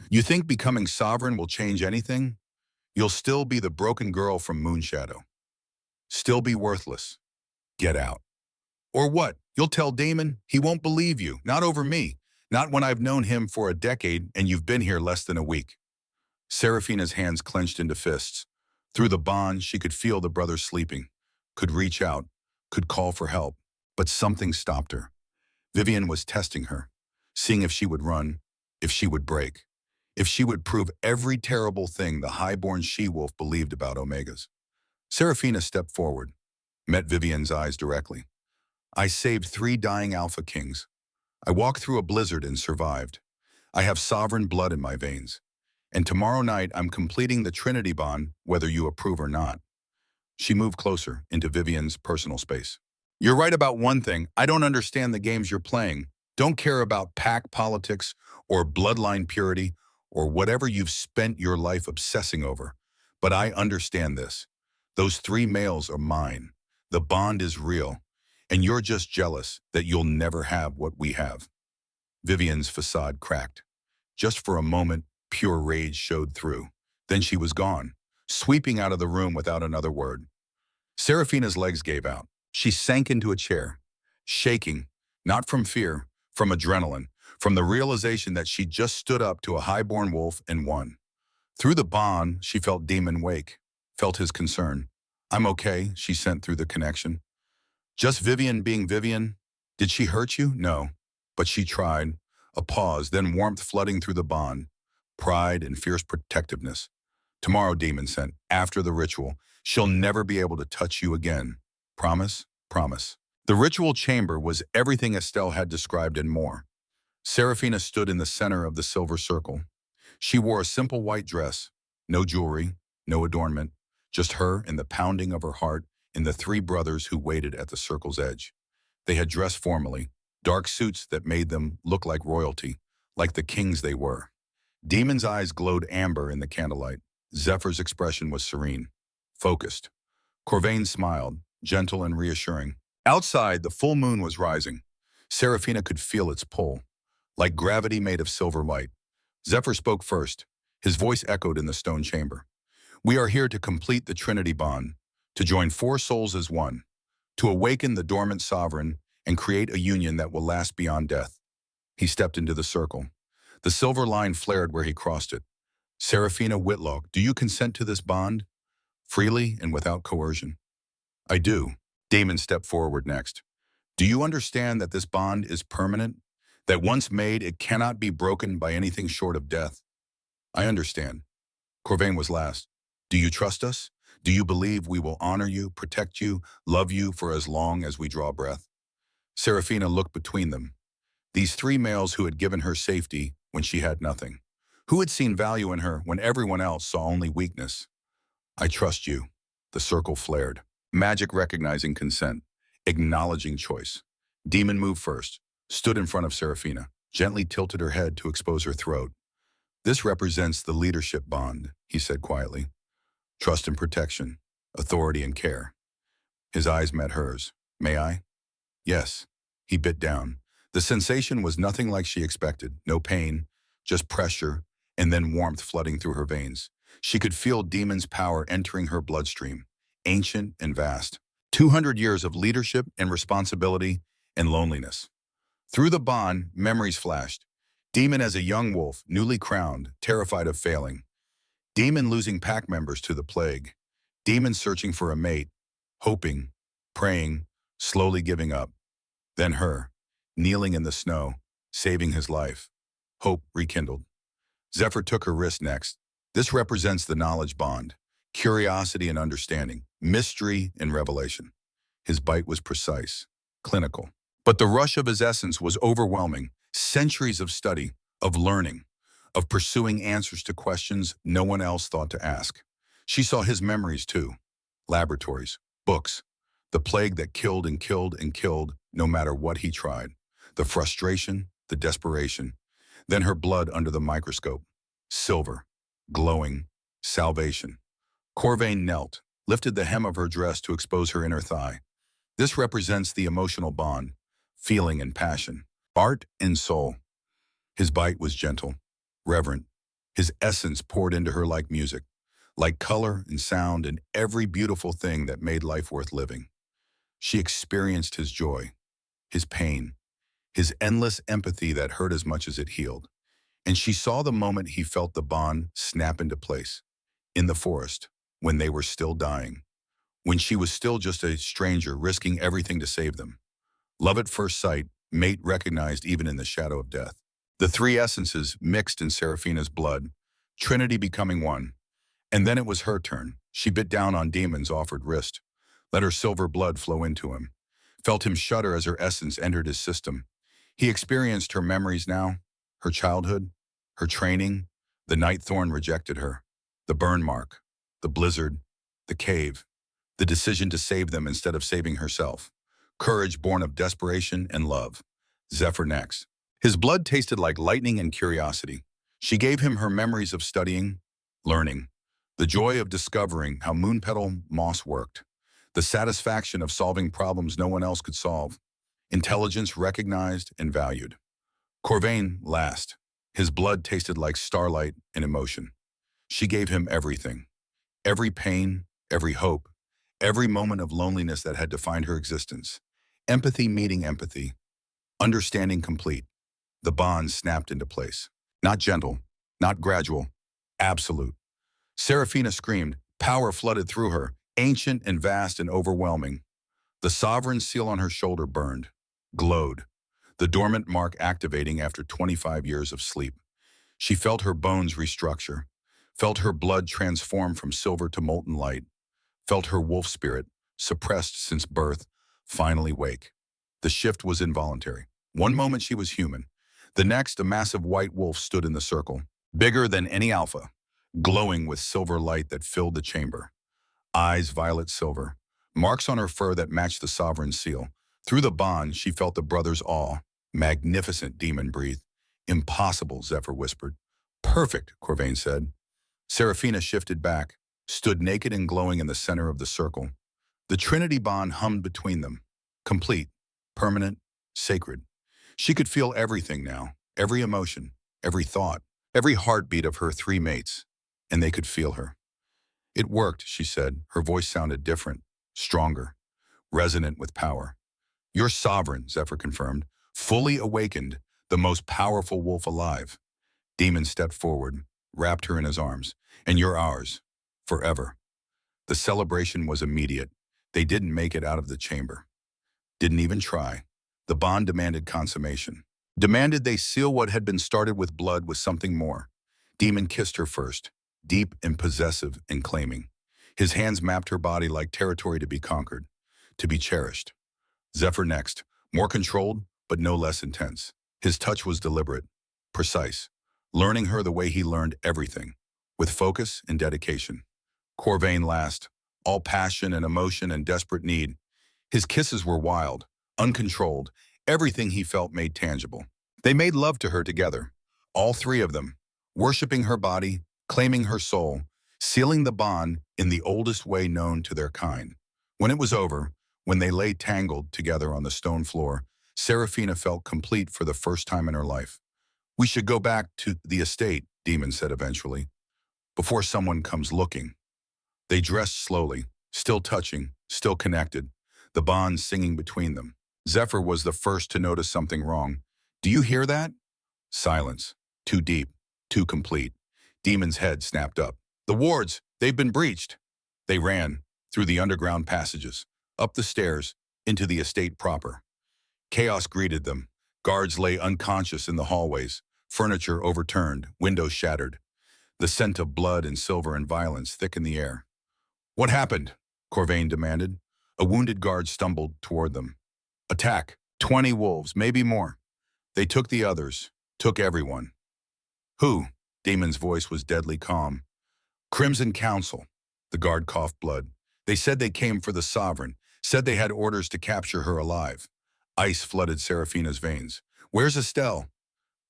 You think becoming sovereign will change anything? You'll still be the broken girl from Moonshadow. Still be worthless. Get out. Or what? You'll tell Damon? He won't believe you. Not over me. Not when I've known him for a decade and you've been here less than a week. Seraphina's hands clenched into fists. Through the bond, she could feel the brothers sleeping, could reach out, could call for help. But something stopped her. Vivian was testing her, seeing if she would run, if she would break, if she would prove every terrible thing the highborn she-wolf believed about Omegas. Seraphina stepped forward, met Vivian's eyes directly. I saved 3 dying Alpha Kings. I walked through a blizzard and survived. I have sovereign blood in my veins. And tomorrow night, I'm completing the Trinity bond, whether you approve or not. She moved closer into Vivian's personal space. You're right about one thing. I don't understand the games you're playing. Don't care about pack politics or bloodline purity or whatever you've spent your life obsessing over. But I understand this. Those three males are mine. The bond is real. And you're just jealous that you'll never have what we have. Vivian's facade cracked. Just for a moment, pure rage showed through. Then she was gone, sweeping out of the room without another word. Serafina's legs gave out. She sank into a chair, shaking, not from fear, from adrenaline, from the realization that she just stood up to a highborn wolf and won. Through the bond, she felt Demon wake, felt his concern. I'm okay, she sent through the connection. Just Vivian being Vivian? Did she hurt you? No. But she tried. A pause, then warmth flooding through the bond. Pride and fierce protectiveness. Tomorrow, Demon sent, after the ritual, she'll never be able to touch you again. Promise? Promise. The ritual chamber was everything Estelle had described and more. Serafina stood in the center of the silver circle. She wore a simple white dress, no jewelry, no adornment, just her and the pounding of her heart in the three brothers who waited at the circle's edge. They had dressed formally, dark suits that made them look like royalty, like the kings they were. Demon's eyes glowed amber in the candlelight. Zephyr's expression was serene, focused. Corvain smiled, gentle and reassuring. Outside, the full moon was rising. Serafina could feel its pull, like gravity made of silver light. Zephyr spoke first. His voice echoed in the stone chamber. We are here to complete the Trinity bond, to join four souls as one, to awaken the dormant sovereign and create a union that will last beyond death. He stepped into the circle. The silver line flared where he crossed it. Serafina Whitlock, do you consent to this bond? Freely and without coercion. I do. Damon stepped forward next. Do you understand that this bond is permanent? That once made, it cannot be broken by anything short of death? I understand. Corvain was last. Do you trust us? Do you believe we will honor you, protect you, love you for as long as we draw breath? Serafina looked between them. These three males who had given her safety when she had nothing. Who had seen value in her when everyone else saw only weakness? I trust you. The circle flared. Magic recognizing consent, acknowledging choice. Demon moved first, stood in front of Serafina, gently tilted her head to expose her throat. This represents the leadership bond, he said quietly. Trust and protection, authority and care. His eyes met hers. May I? Yes. He bit down. The sensation was nothing like she expected. No pain, just pressure, and then warmth flooding through her veins. She could feel Demon's power entering her bloodstream, ancient and vast. 200 years of leadership and responsibility and loneliness. Through the bond, memories flashed. Demon as a young wolf, newly crowned, terrified of failing. Demon losing pack members to the plague. Demon searching for a mate, hoping, praying, slowly giving up. Then her, kneeling in the snow, saving his life. Hope rekindled. Zephyr took her wrist next. This represents the knowledge bond, curiosity and understanding, mystery and revelation. His bite was precise, clinical. But the rush of his essence was overwhelming. Centuries of study, of learning, of pursuing answers to questions no one else thought to ask. She saw his memories too. Laboratories, books, the plague that killed and killed and killed no matter what he tried. The frustration, the desperation. Then her blood under the microscope. Silver, glowing, salvation. Corvain knelt, lifted the hem of her dress to expose her inner thigh. This represents the emotional bond, feeling and passion, heart and soul. His bite was gentle, reverent. His essence poured into her like music, like color and sound and every beautiful thing that made life worth living. She experienced his joy, his pain, his endless empathy that hurt as much as it healed. And she saw the moment he felt the bond snap into place, in the forest, when they were still dying, when she was still just a stranger risking everything to save them. Love at first sight, mate recognized even in the shadow of death. The three essences mixed in Serafina's blood, Trinity becoming one. And then it was her turn. She bit down on Demon's offered wrist, let her silver blood flow into him, felt him shudder as her essence entered his system. He experienced her memories now, her childhood, her training. The night thorn rejected her, the burn mark, the blizzard, the cave, the decision to save them instead of saving herself. Courage born of desperation and love. Zephyr next. His blood tasted like lightning and curiosity. She gave him her memories of studying, learning, The joy of discovering how moonpetal moss worked. The satisfaction of solving problems no one else could solve. Intelligence recognized and valued. Corvain last. His blood tasted like starlight and emotion. She gave him everything. Every pain, every hope, every moment of loneliness that had defined her existence. Empathy meeting empathy. Understanding complete. The bond snapped into place. Not gentle, not gradual, absolute. Seraphina screamed. Power flooded through her, ancient and vast and overwhelming. The sovereign seal on her shoulder burned, glowed, the dormant mark activating after 25 years of sleep. She felt her bones restructure, felt her blood transform from silver to molten light, felt her wolf spirit, suppressed since birth, finally wake. The shift was involuntary. One moment she was human. The next, a massive white wolf stood in the circle, bigger than any alpha, glowing with silver light that filled the chamber. Eyes violet silver, marks on her fur that matched the sovereign's seal. Through the bond, she felt the brother's awe. Magnificent, Demon breathed. Impossible, Zephyr whispered. Perfect, Corvain said. Seraphina shifted back, stood naked and glowing in the center of the circle. The Trinity bond hummed between them, complete, permanent, sacred. She could feel everything now, every emotion, every thought, every heartbeat of her three mates, and they could feel her. It worked, she said. Her voice sounded different, stronger, resonant with power. You're sovereign, Zephyr confirmed, fully awakened, the most powerful wolf alive. Demon stepped forward, wrapped her in his arms. And you're ours, forever. The celebration was immediate. They didn't make it out of the chamber. Didn't even try. The bond demanded consummation. Demanded they seal what had been started with blood with something more. Demon kissed her first, deep and possessive and claiming. His hands mapped her body like territory to be conquered, to be cherished. Zephyr next, more controlled, but no less intense. His touch was deliberate, precise, learning her the way he learned everything, with focus and dedication. Corvain last, all passion and emotion and desperate need. His kisses were wild, uncontrolled, everything he felt made tangible. They made love to her together, all three of them, worshiping her body, claiming her soul, sealing the bond in the oldest way known to their kind. When it was over, when they lay tangled together on the stone floor, Seraphina felt complete for the first time in her life. We should go back to the estate, Demon said eventually, before someone comes looking. They dressed slowly, still touching, still connected, the bond singing between them. Zephyr was the first to notice something wrong. Do you hear that? Silence. Too deep, too complete. Demon's head snapped up. The wards, they've been breached. They ran, through the underground passages, up the stairs, into the estate proper. Chaos greeted them. Guards lay unconscious in the hallways, furniture overturned, windows shattered. The scent of blood and silver and violence thick in the air. What happened? Corvain demanded. A wounded guard stumbled toward them. Attack. 20 wolves, maybe more. They took the others, took everyone. Who? Demon's voice was deadly calm. Crimson Council. The guard coughed blood. They said they came for the sovereign, said they had orders to capture her alive. Ice flooded Seraphina's veins. Where's Estelle?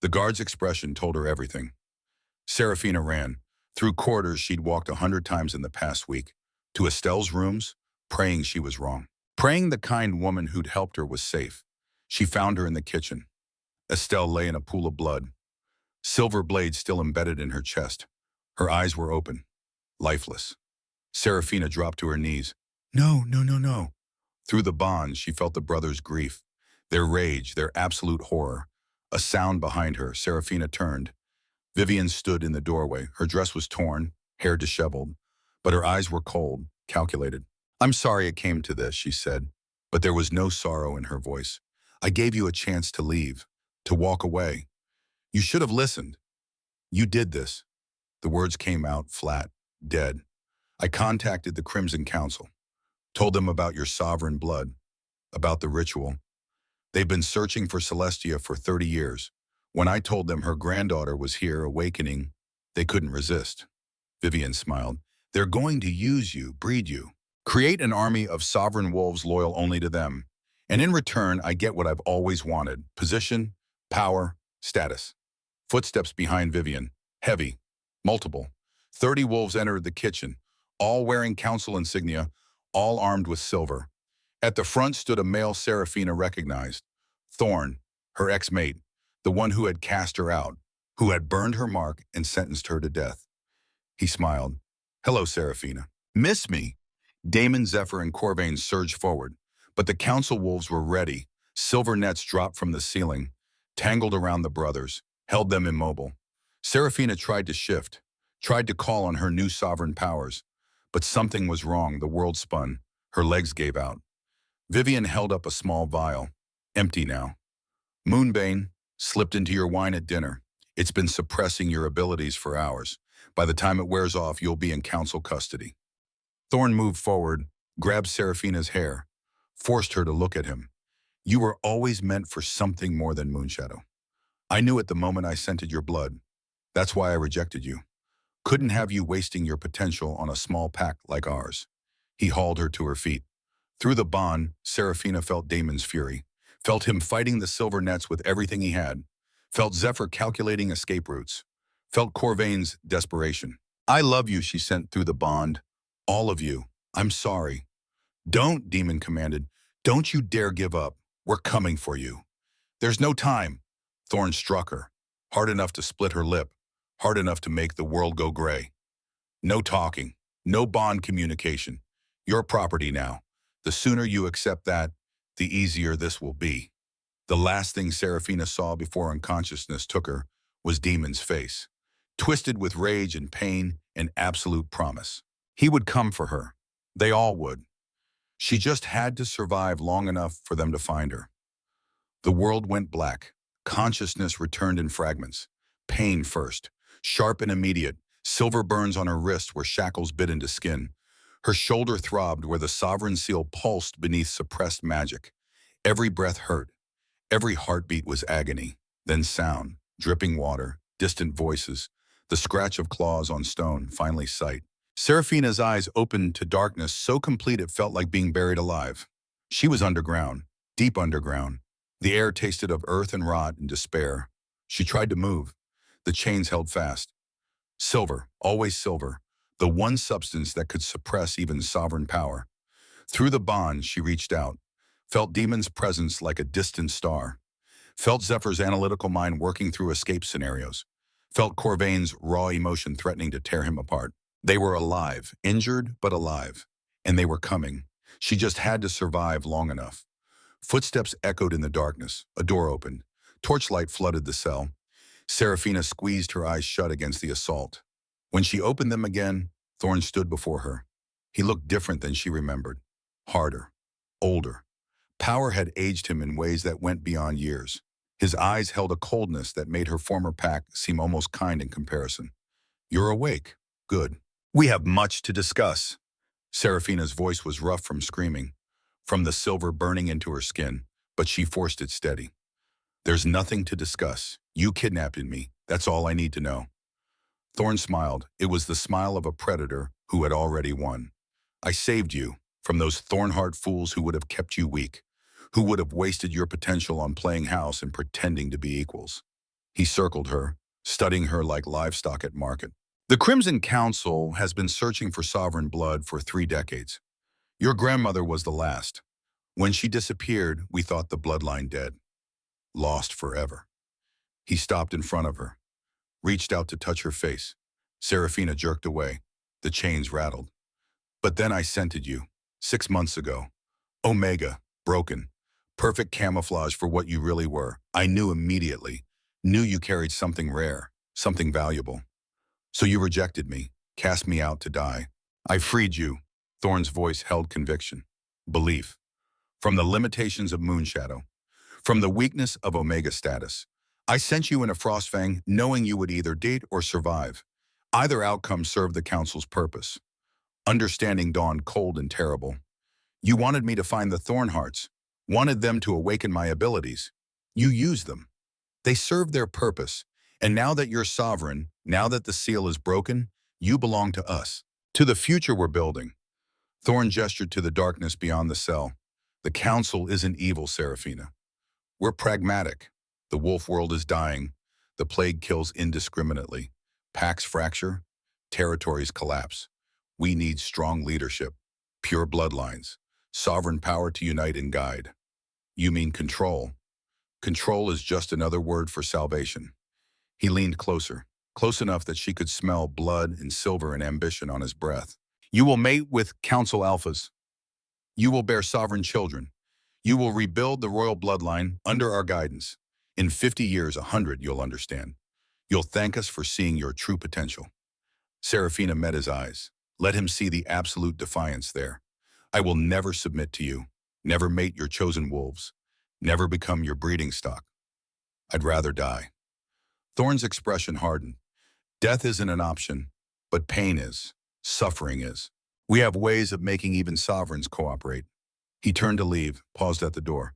The guard's expression told her everything. Seraphina ran. Through corridors she'd walked 100 times in the past week. To Estelle's rooms, praying she was wrong. Praying the kind woman who'd helped her was safe. She found her in the kitchen. Estelle lay in a pool of blood. Silver blades still embedded in her chest. Her eyes were open, lifeless. Seraphina dropped to her knees. No, no, no, no. Through the bonds, she felt the brothers' grief, their rage, their absolute horror. A sound behind her, Seraphina turned. Vivian stood in the doorway. Her dress was torn, hair disheveled, but her eyes were cold, calculated. I'm sorry it came to this, she said, but there was no sorrow in her voice. I gave you a chance to leave, to walk away. You should have listened. You did this. The words came out flat, dead. I contacted the Crimson Council, told them about your sovereign blood, about the ritual. They've been searching for Celestia for 30 years. When I told them her granddaughter was here awakening, they couldn't resist. Vivian smiled. They're going to use you, breed you, create an army of sovereign wolves loyal only to them. And in return, I get what I've always wanted, position, power, status. Footsteps behind Vivian, heavy, multiple. 30 wolves entered the kitchen, all wearing council insignia, all armed with silver. At the front stood a male Seraphina recognized, Thorn, her ex-mate, the one who had cast her out, who had burned her mark and sentenced her to death. He smiled. Hello, Seraphina. Miss me? Damon, Zephyr, and Corvain surged forward, but the council wolves were ready. Silver nets dropped from the ceiling, tangled around the brothers, held them immobile. Seraphina tried to shift, tried to call on her new sovereign powers, but something was wrong. The world spun. Her legs gave out. Vivian held up a small vial, empty now. Moonbane slipped into your wine at dinner. It's been suppressing your abilities for hours. By the time it wears off, you'll be in council custody. Thorn moved forward, grabbed Seraphina's hair, forced her to look at him. You were always meant for something more than Moonshadow. I knew it the moment I scented your blood. That's why I rejected you. Couldn't have you wasting your potential on a small pack like ours. He hauled her to her feet. Through the bond, Seraphina felt Damon's fury, felt him fighting the silver nets with everything he had, felt Zephyr calculating escape routes, felt Corvain's desperation. I love you, she sent through the bond. All of you. I'm sorry. Don't, Demon commanded. Don't you dare give up. We're coming for you. There's no time. Thorn struck her, hard enough to split her lip, hard enough to make the world go gray. No talking, no bond communication. Your property now. The sooner you accept that, the easier this will be. The last thing Seraphina saw before unconsciousness took her was Demon's face, twisted with rage and pain and absolute promise. He would come for her. They all would. She just had to survive long enough for them to find her. The world went black. Consciousness returned in fragments. Pain first, sharp and immediate, silver burns on her wrist where shackles bit into skin. Her shoulder throbbed where the sovereign seal pulsed beneath suppressed magic. Every breath hurt. Every heartbeat was agony. Then sound, dripping water, distant voices, the scratch of claws on stone, finally sight. Seraphina's eyes opened to darkness so complete it felt like being buried alive. She was underground, deep underground. The air tasted of earth and rot and despair. She tried to move. The chains held fast. Silver, always silver, the one substance that could suppress even sovereign power. Through the bond, she reached out, felt Demon's presence like a distant star, felt Zephyr's analytical mind working through escape scenarios, felt Corvain's raw emotion threatening to tear him apart. They were alive, injured but alive, and they were coming. She just had to survive long enough. Footsteps echoed in the darkness. A door opened. Torchlight flooded the cell. Seraphina squeezed her eyes shut against the assault. When she opened them again, Thorn stood before her. He looked different than she remembered. Harder, older. Power had aged him in ways that went beyond years. His eyes held a coldness that made her former pack seem almost kind in comparison. You're awake. Good. We have much to discuss. Seraphina's voice was rough from screaming, from the silver burning into her skin, but she forced it steady. There's nothing to discuss. You kidnapped me. That's all I need to know. Thorn smiled. It was the smile of a predator who had already won. I saved you from those Thornheart fools who would have kept you weak, who would have wasted your potential on playing house and pretending to be equals. He circled her, studying her like livestock at market. The Crimson Council has been searching for sovereign blood for 3 decades. Your grandmother was the last. When she disappeared, we thought the bloodline dead. Lost forever. He stopped in front of her, reached out to touch her face. Seraphina jerked away. The chains rattled. But then I scented you, 6 months ago. Omega, broken. Perfect camouflage for what you really were. I knew immediately. Knew you carried something rare, something valuable. So you rejected me, cast me out to die. I freed you. Thorn's voice held conviction, belief. From the limitations of Moonshadow, from the weakness of Omega status. I sent you in a Frostfang knowing you would either date or survive. Either outcome served the Council's purpose. Understanding dawned cold and terrible. You wanted me to find the Thornhearts, wanted them to awaken my abilities. You used them. They served their purpose. And now that you're sovereign, now that the seal is broken, you belong to us, to the future we're building. Thorn gestured to the darkness beyond the cell. The Council isn't evil, Seraphina. We're pragmatic. The wolf world is dying. The plague kills indiscriminately. Packs fracture. territories collapse. We need strong leadership, pure bloodlines, sovereign power to unite and guide. You mean control? Control is just another word for salvation. He leaned closer, close enough that she could smell blood and silver and ambition on his breath. You will mate with council alphas. You will bear sovereign children. You will rebuild the royal bloodline under our guidance. In 50 years, 100, you'll understand. You'll thank us for seeing your true potential. Serafina met his eyes. Let him see the absolute defiance there. I will never submit to you, never mate your chosen wolves, never become your breeding stock. I'd rather die. Thorn's expression hardened. Death isn't an option, but pain is. Suffering is. We have ways of making even sovereigns cooperate. He turned to leave, paused at the door.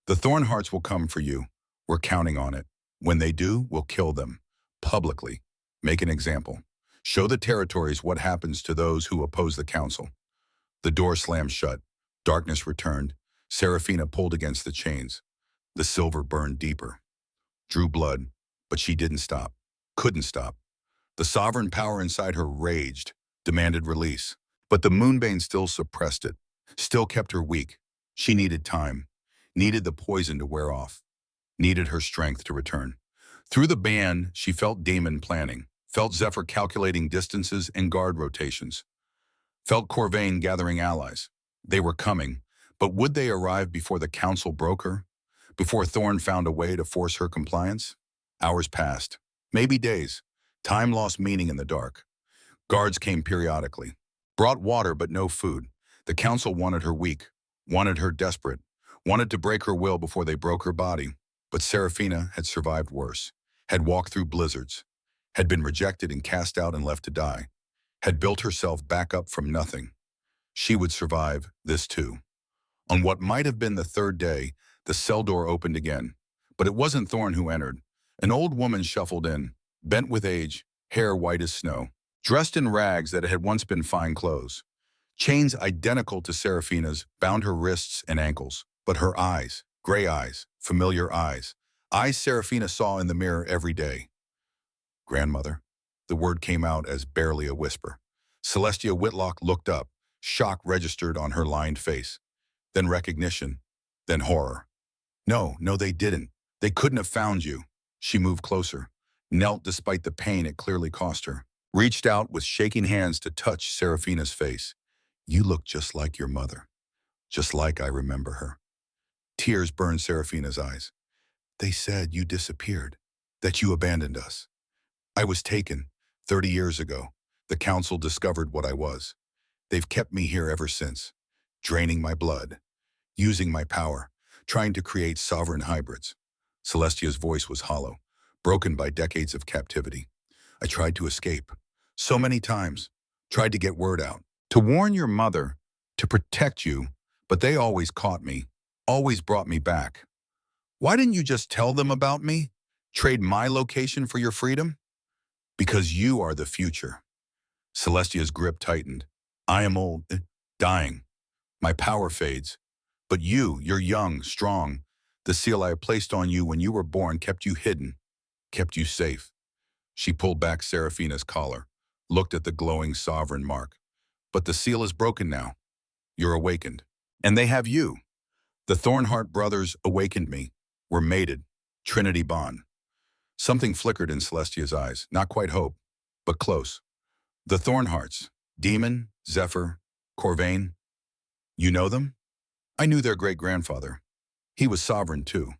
The Thorn Hearts will come for you. We're counting on it. When they do, we'll kill them. Publicly. Make an example. Show the territories what happens to those who oppose the council. The door slammed shut. Darkness returned. Serafina pulled against the chains. The silver burned deeper. Drew blood, but she didn't stop. Couldn't stop. The sovereign power inside her raged, demanded release. But the Moonbane still suppressed it, still kept her weak. She needed time, needed the poison to wear off, needed her strength to return. Through the band, she felt Damon planning, felt Zephyr calculating distances and guard rotations, felt Corvain gathering allies. They were coming, but would they arrive before the council broke her? Before Thorn found a way to force her compliance? Hours passed, maybe days. Time lost meaning in the dark. Guards came periodically, brought water but no food. The council wanted her weak, wanted her desperate, wanted to break her will before they broke her body. But Serafina had survived worse, had walked through blizzards, had been rejected and cast out and left to die, had built herself back up from nothing. She would survive this too. On what might have been the third day, the cell door opened again. But it wasn't Thorn who entered. An old woman shuffled in, bent with age, hair white as snow, dressed in rags that had once been fine clothes. Chains identical to Serafina's bound her wrists and ankles, but her eyes, gray eyes, familiar eyes Serafina saw in the mirror every day. Grandmother. The word came out as barely a whisper. Celestia Whitlock looked up, shock registered on her lined face. Then recognition, then horror. No, they didn't. They couldn't have found you. She moved closer, knelt despite the pain it clearly cost her, reached out with shaking hands to touch Serafina's face. You look just like your mother, just like I remember her. Tears burned Serafina's eyes. They said you disappeared, that you abandoned us. I was taken 30 years ago. The council discovered what I was. They've kept me here ever since, draining my blood, using my power, trying to create sovereign hybrids. Celestia's voice was hollow, broken by decades of captivity. I tried to escape, so many times, tried to get word out, to warn your mother, to protect you, but they always caught me, always brought me back. Why didn't you just tell them about me? Trade my location for your freedom? Because you are the future. Celestia's grip tightened. I am old, dying. My power fades. But you're young, strong. The seal I placed on you when you were born kept you hidden, kept you safe. She pulled back Serafina's collar, looked at the glowing sovereign mark. But the seal is broken now. You're awakened. And they have you. The Thornheart brothers awakened me. We're mated. Trinity bond. Something flickered in Celestia's eyes. Not quite hope, but close. The Thornhearts. Demon, Zephyr, Corvain. You know them? I knew their great-grandfather. He was sovereign too.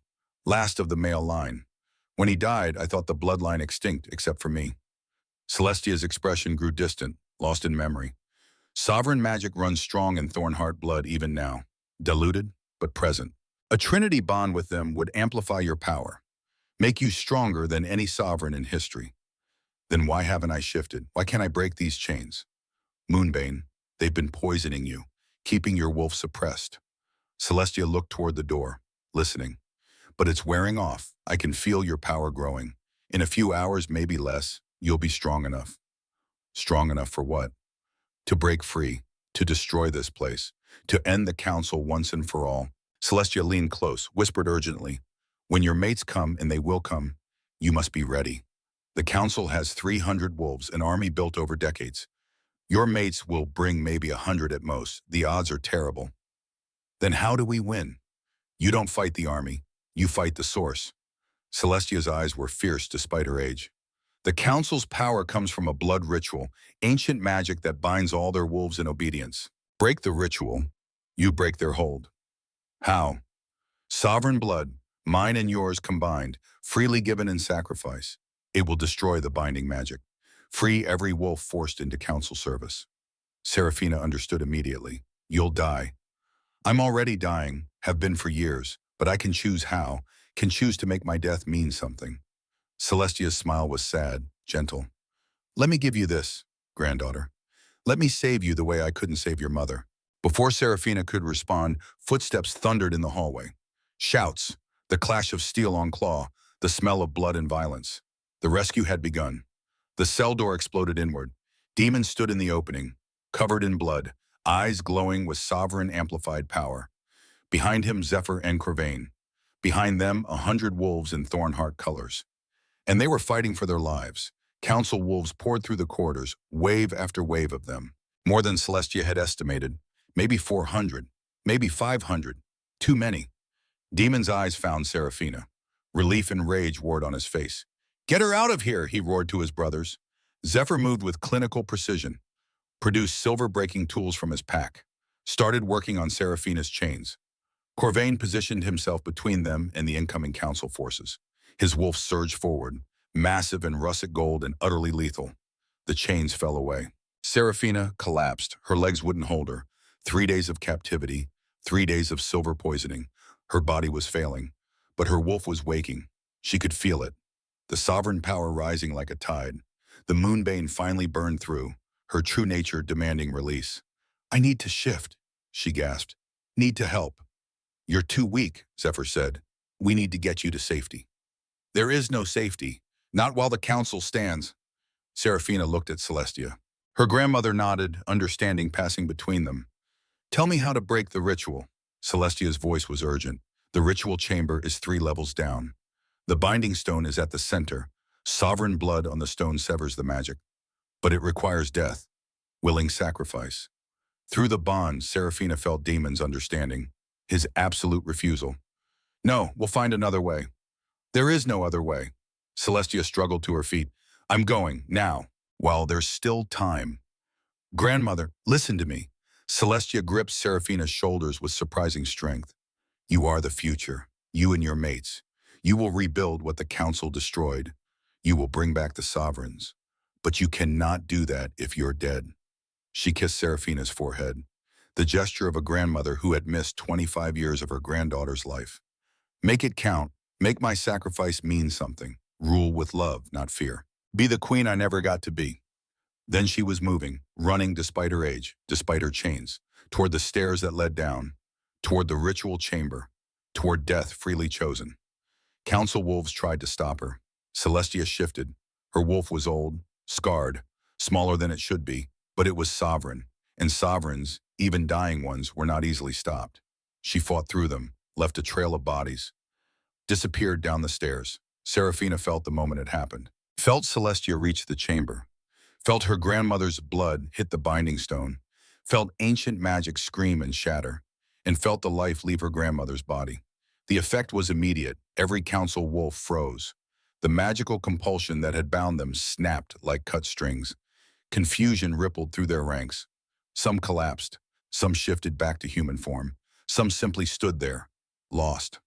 Last of the male line. When he died, I thought the bloodline extinct except for me. Celestia's expression grew distant, lost in memory. Sovereign magic runs strong in Thornheart blood even now. Diluted, but present. A trinity bond with them would amplify your power, make you stronger than any sovereign in history. Then why haven't I shifted? Why can't I break these chains? Moonbane, they've been poisoning you, keeping your wolf suppressed. Celestia looked toward the door, listening. But it's wearing off. I can feel your power growing. In a few hours, maybe less, you'll be strong enough. Strong enough for what? To break free, to destroy this place, to end the council once and for all. Celestia leaned close, whispered urgently, when your mates come, and they will come, you must be ready. The council has 300 wolves, an army built over decades. Your mates will bring maybe 100 at most. The odds are terrible. Then how do we win? You don't fight the army. You fight the source. Celestia's eyes were fierce despite her age. The council's power comes from a blood ritual, ancient magic that binds all their wolves in obedience. Break the ritual, you break their hold. How? Sovereign blood, mine and yours combined, freely given in sacrifice. It will destroy the binding magic. Free every wolf forced into council service. Seraphina understood immediately. You'll die. I'm already dying, have been for years, but I can choose how, can choose to make my death mean something. Celestia's smile was sad, gentle. Let me give you this, granddaughter. Let me save you the way I couldn't save your mother. Before Seraphina could respond, footsteps thundered in the hallway. Shouts, the clash of steel on claw, the smell of blood and violence. The rescue had begun. The cell door exploded inward. Demon stood in the opening, covered in blood, eyes glowing with sovereign amplified power. Behind him, Zephyr and Corvain. Behind them, 100 wolves in Thornheart colors. And they were fighting for their lives. Council wolves poured through the corridors, wave after wave of them. More than Celestia had estimated. Maybe 400, maybe 500. Too many. Demon's eyes found Seraphina. Relief and rage warred on his face. Get her out of here, he roared to his brothers. Zephyr moved with clinical precision, produced silver-breaking tools from his pack, started working on Seraphina's chains. Corvain positioned himself between them and the incoming council forces. His wolf surged forward, massive in russet gold and utterly lethal. The chains fell away. Seraphina collapsed. Her legs wouldn't hold her. 3 days of captivity, 3 days of silver poisoning. Her body was failing, but her wolf was waking. She could feel it. The sovereign power rising like a tide. The moonbane finally burned through, her true nature demanding release. I need to shift, she gasped. Need to help. You're too weak, Zephyr said. We need to get you to safety. There is no safety, not while the council stands. Seraphina looked at Celestia. Her grandmother nodded, understanding passing between them. Tell me how to break the ritual. Celestia's voice was urgent. The ritual chamber is 3 levels down. The binding stone is at the center. Sovereign blood on the stone severs the magic. But it requires death, willing sacrifice. Through the bond, Seraphina felt Demon's understanding, his absolute refusal. No, we'll find another way. There is no other way. Celestia struggled to her feet. I'm going, now, while there's still time. Grandmother, listen to me. Celestia gripped Seraphina's shoulders with surprising strength. You are the future, you and your mates. You will rebuild what the council destroyed. You will bring back the sovereigns. But you cannot do that if you're dead. She kissed Seraphina's forehead, the gesture of a grandmother who had missed 25 years of her granddaughter's life. Make it count. Make my sacrifice mean something. Rule with love, not fear. Be the queen I never got to be. Then she was moving, running despite her age, despite her chains, toward the stairs that led down, toward the ritual chamber, toward death freely chosen. Council wolves tried to stop her. Celestia shifted. Her wolf was old, scarred, smaller than it should be, but it was sovereign, and sovereigns, even dying ones, were not easily stopped. She fought through them, left a trail of bodies, disappeared down the stairs. Seraphina felt the moment it happened, felt Celestia reach the chamber, felt her grandmother's blood hit the binding stone, felt ancient magic scream and shatter, and felt the life leave her grandmother's body. The effect was immediate. Every council wolf froze. The magical compulsion that had bound them snapped like cut strings. Confusion rippled through their ranks. Some collapsed. Some shifted back to human form. Some simply stood there, lost.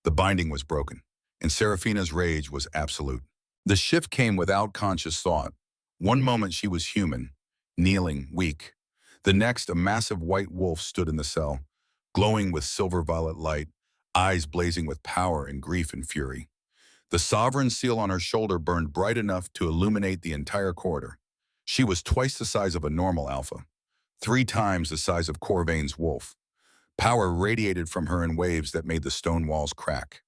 The binding was broken, and Seraphina's rage was absolute. The shift came without conscious thought. One moment she was human, kneeling, weak. The next, a massive white wolf stood in the cell, glowing with silver-violet light, eyes blazing with power and grief and fury. The sovereign seal on her shoulder burned bright enough to illuminate the entire corridor. She was twice the size of a normal alpha, 3 times the size of Corvain's wolf. Power radiated from her in waves that made the stone walls crack.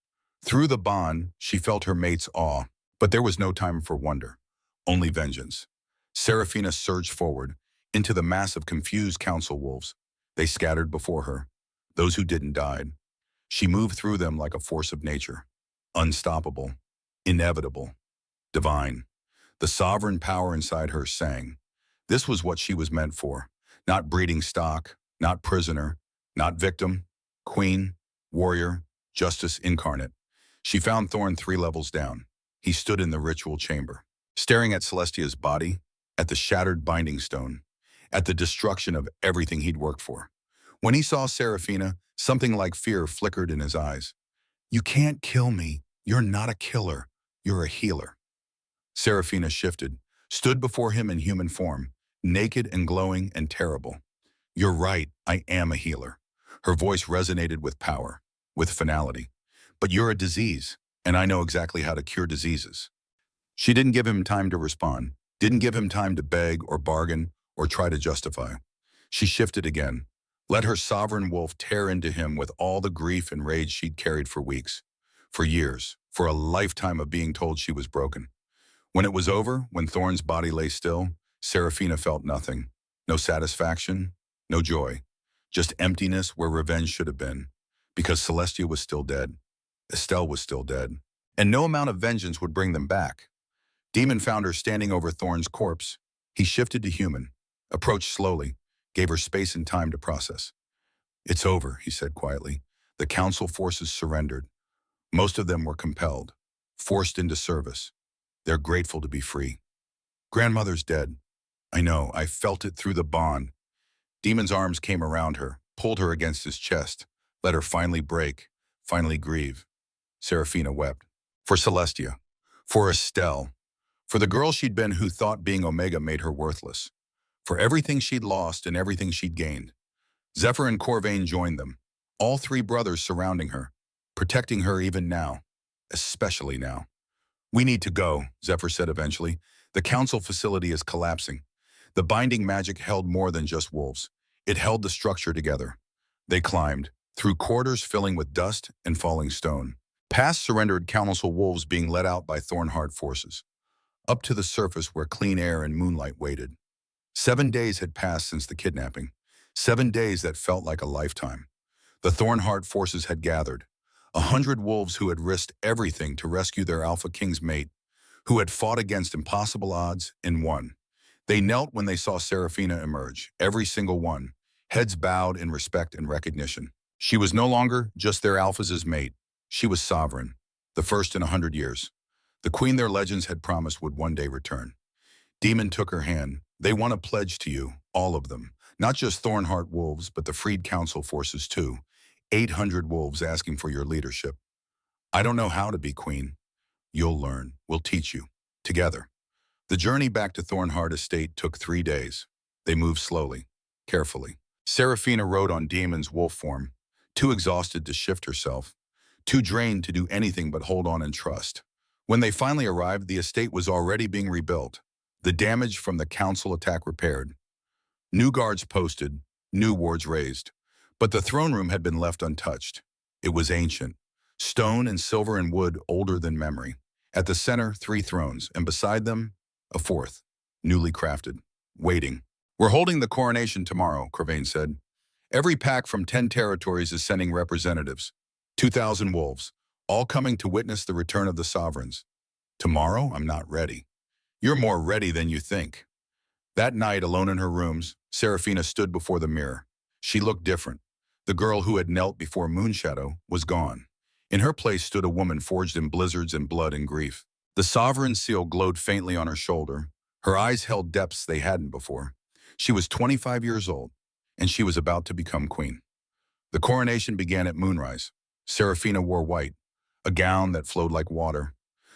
Through the bond, she felt her mate's awe, but there was no time for wonder, only vengeance. Seraphina surged forward, into the mass of confused council wolves. They scattered before her. Those who didn't died. She moved through them like a force of nature, unstoppable, inevitable, divine. The sovereign power inside her sang. This was what she was meant for. Not breeding stock, not prisoner, not victim, queen, warrior, justice incarnate. She found Thorn 3 levels down. He stood in the ritual chamber, staring at Celestia's body, at the shattered binding stone, at the destruction of everything he'd worked for. When he saw Seraphina, something like fear flickered in his eyes. You can't kill me. You're not a killer. You're a healer. Seraphina shifted, stood before him in human form, naked and glowing and terrible. You're right, I am a healer. Her voice resonated with power, with finality. But you're a disease, and I know exactly how to cure diseases. She didn't give him time to respond, didn't give him time to beg or bargain or try to justify. She shifted again, let her sovereign wolf tear into him with all the grief and rage she'd carried for weeks, for years, for a lifetime of being told she was broken. When it was over, when Thorn's body lay still, Seraphina felt nothing. No satisfaction, no joy. Just emptiness where revenge should have been. Because Celestia was still dead. Estelle was still dead. And no amount of vengeance would bring them back. Demon found her standing over Thorn's corpse. He shifted to human, approached slowly, gave her space and time to process. It's over, he said quietly. The council forces surrendered. Most of them were compelled, forced into service. They're grateful to be free. Grandmother's dead. I know, I felt it through the bond. Demon's arms came around her, pulled her against his chest, let her finally break, finally grieve. Seraphina wept. For Celestia. For Estelle. For the girl she'd been who thought being Omega made her worthless. For everything she'd lost and everything she'd gained. Zephyr and Corvain joined them, all 3 brothers surrounding her, protecting her even now, especially now. We need to go, Zephyr said eventually. The council facility is collapsing. The binding magic held more than just wolves. It held the structure together. They climbed, through corridors filling with dust and falling stone, past surrendered council wolves being let out by Thornheart forces, up to the surface where clean air and moonlight waited. 7 days had passed since the kidnapping. 7 days that felt like a lifetime. The Thornheart forces had gathered. 100 wolves who had risked everything to rescue their Alpha King's mate, who had fought against impossible odds and won. They knelt when they saw Seraphina emerge, every single one, heads bowed in respect and recognition. She was no longer just their Alphas' mate. She was sovereign, the first in 100 years. The queen their legends had promised would one day return. Demon took her hand. They want a pledge to you, all of them. Not just Thornheart wolves, but the freed council forces too. 800 wolves asking for your leadership. I don't know how to be queen. You'll learn. We'll teach you. Together. The journey back to Thornheart Estate took 3 days. They moved slowly, carefully. Seraphina rode on Demon's wolf form, too exhausted to shift herself, too drained to do anything but hold on and trust. When they finally arrived, the estate was already being rebuilt, the damage from the council attack repaired. New guards posted, new wards raised. But the throne room had been left untouched. It was ancient, stone and silver and wood older than memory. At the center, 3 thrones, and beside them, a 4th, newly crafted, waiting. We're holding the coronation tomorrow, Corvain said. Every pack from 10 territories is sending representatives. 2,000 wolves, all coming to witness the return of the sovereigns. Tomorrow, I'm not ready. You're more ready than you think. That night, alone in her rooms, Seraphina stood before the mirror. She looked different. The girl who had knelt before Moonshadow was gone. In her place stood a woman forged in blizzards and blood and grief. The sovereign seal glowed faintly on her shoulder. Her eyes held depths they hadn't before. She was 25 years old, and she was about to become queen. The coronation began at moonrise. Seraphina wore white, a gown that flowed like water,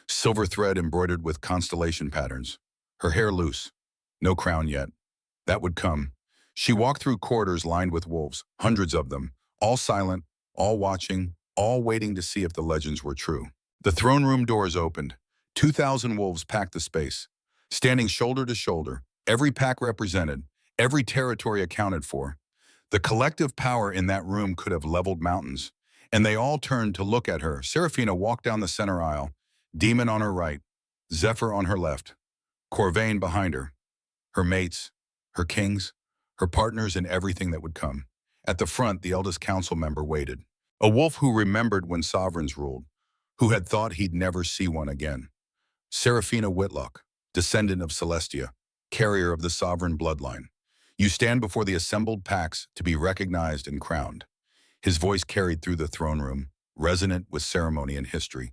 silver thread embroidered with constellation patterns. Her hair loose, no crown yet. That would come. She walked through corridors lined with wolves, hundreds of them, all silent, all watching, all waiting to see if the legends were true. The throne room doors opened. 2,000 wolves packed the space, standing shoulder to shoulder, every pack represented, every territory accounted for. The collective power in that room could have leveled mountains, and they all turned to look at her. Seraphina walked down the center aisle, Demon on her right, Zephyr on her left, Corvain behind her, her mates, her kings, her partners in everything that would come. At the front, the eldest council member waited, a wolf who remembered when sovereigns ruled, who had thought he'd never see one again. Seraphina Whitlock, descendant of Celestia, carrier of the sovereign bloodline. You stand before the assembled packs to be recognized and crowned. His voice carried through the throne room, resonant with ceremony and history.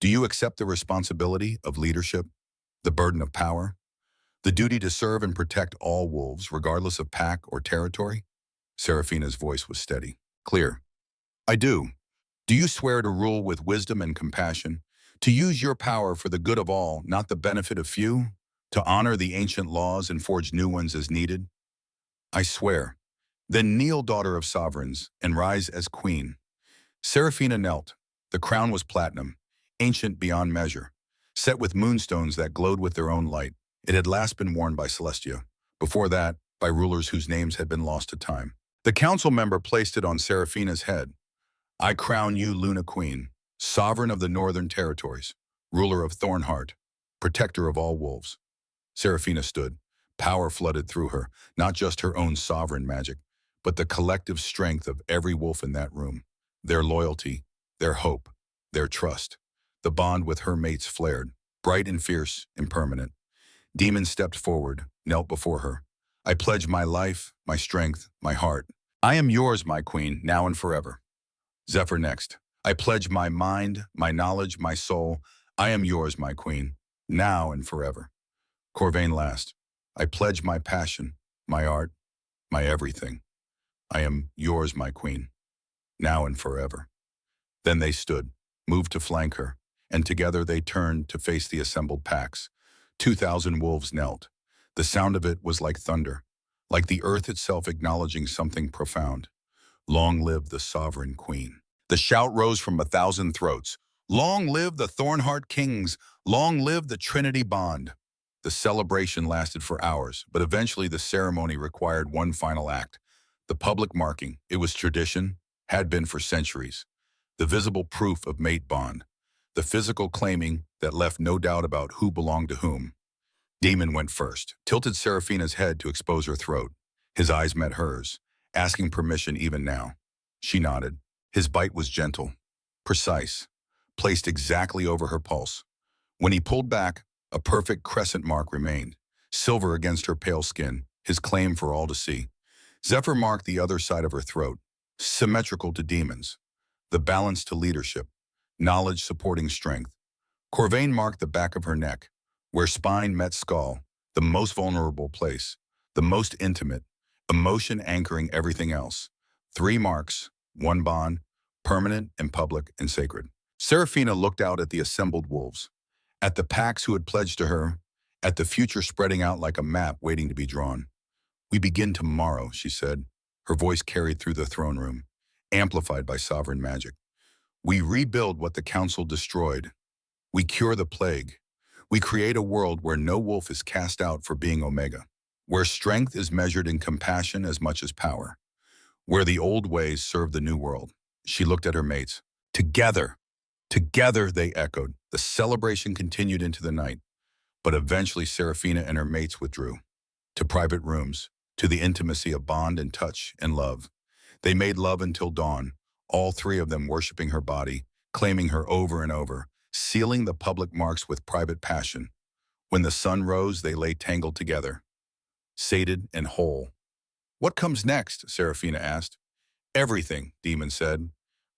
Do you accept the responsibility of leadership, the burden of power, the duty to serve and protect all wolves, regardless of pack or territory? Seraphina's voice was steady, clear. I do. Do you swear to rule with wisdom and compassion, to use your power for the good of all, not the benefit of few, to honor the ancient laws and forge new ones as needed? I swear. Then kneel, daughter of sovereigns, and rise as queen. Seraphina knelt. The crown was platinum, ancient beyond measure, set with moonstones that glowed with their own light. It had last been worn by Celestia. Before that, by rulers whose names had been lost to time. The council member placed it on Seraphina's head. I crown you Luna Queen, sovereign of the Northern Territories, ruler of Thornheart, protector of all wolves. Seraphina stood. Power flooded through her, not just her own sovereign magic, but the collective strength of every wolf in that room. Their loyalty, their hope, their trust. The bond with her mates flared, bright and fierce and permanent. Demon stepped forward, knelt before her. I pledge my life, my strength, my heart. I am yours, my queen, now and forever. Zephyr next. I pledge my mind, my knowledge, my soul. I am yours, my queen, now and forever. Corvain last. I pledge my passion, my art, my everything. I am yours, my queen, now and forever. Then they stood, moved to flank her, and together they turned to face the assembled packs. 2,000 wolves knelt. The sound of it was like thunder, like the earth itself acknowledging something profound. Long live the sovereign queen. The shout rose from 1,000 throats. Long live the Thornheart Kings. Long live the Trinity Bond. The celebration lasted for hours, but eventually the ceremony required one final act. The public marking. It was tradition, had been for centuries. The visible proof of mate bond. The physical claiming that left no doubt about who belonged to whom. Demon went first, tilted Seraphina's head to expose her throat. His eyes met hers, asking permission even now. She nodded. His bite was gentle, precise, placed exactly over her pulse. When he pulled back, a perfect crescent mark remained, silver against her pale skin, his claim for all to see. Zephyr marked the other side of her throat, symmetrical to demons, the balance to leadership, knowledge supporting strength. Corvain marked the back of her neck, where spine met skull, the most vulnerable place, the most intimate, emotion anchoring everything else. 3 marks, 1 bond, permanent and public and sacred. Seraphina looked out at the assembled wolves, at the packs who had pledged to her, at the future spreading out like a map waiting to be drawn. We begin tomorrow, she said, her voice carried through the throne room, amplified by sovereign magic. We rebuild what the council destroyed. We cure the plague. We create a world where no wolf is cast out for being Omega, where strength is measured in compassion as much as power, where the old ways serve the new world. She looked at her mates. Together, together, they echoed. The celebration continued into the night, but eventually Seraphina and her mates withdrew, to private rooms, to the intimacy of bond and touch and love. They made love until dawn, all 3 of them worshiping her body, claiming her over and over, sealing the public marks with private passion. When the sun rose, they lay tangled together, sated and whole. What comes next? Seraphina asked. Everything, Demon said.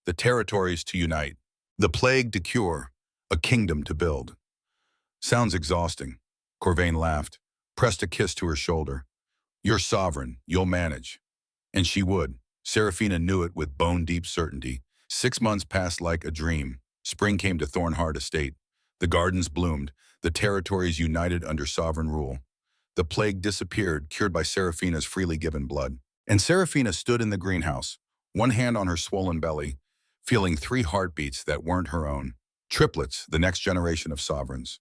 The territories to unite, the plague to cure, a kingdom to build. Sounds exhausting. Corvain laughed, pressed a kiss to her shoulder. You're sovereign, you'll manage. And she would. Seraphina knew it with bone-deep certainty. 6 months passed like a dream. Spring came to Thornheart Estate. The gardens bloomed, the territories united under sovereign rule. The plague disappeared, cured by Seraphina's freely given blood. And Seraphina stood in the greenhouse, one hand on her swollen belly, feeling 3 heartbeats that weren't her own. Triplets, the next generation of sovereigns.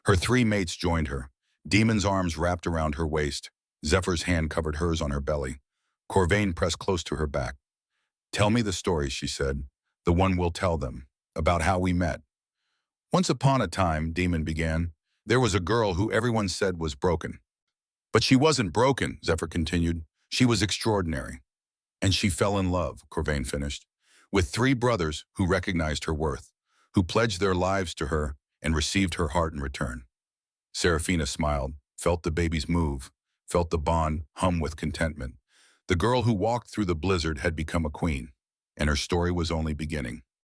Her 3 mates joined her. Demon's arms wrapped around her waist. Zephyr's hand covered hers on her belly. Corvain pressed close to her back. Tell me the story, she said. The one we'll tell them, about how we met. Once upon a time, Demon began, there was a girl who everyone said was broken. But she wasn't broken, Zephyr continued. She was extraordinary. And she fell in love, Corvain finished, with 3 brothers who recognized her worth, who pledged their lives to her and received her heart in return. Serafina smiled, felt the babies move, felt the bond hum with contentment. The girl who walked through the blizzard had become a queen, and her story was only beginning.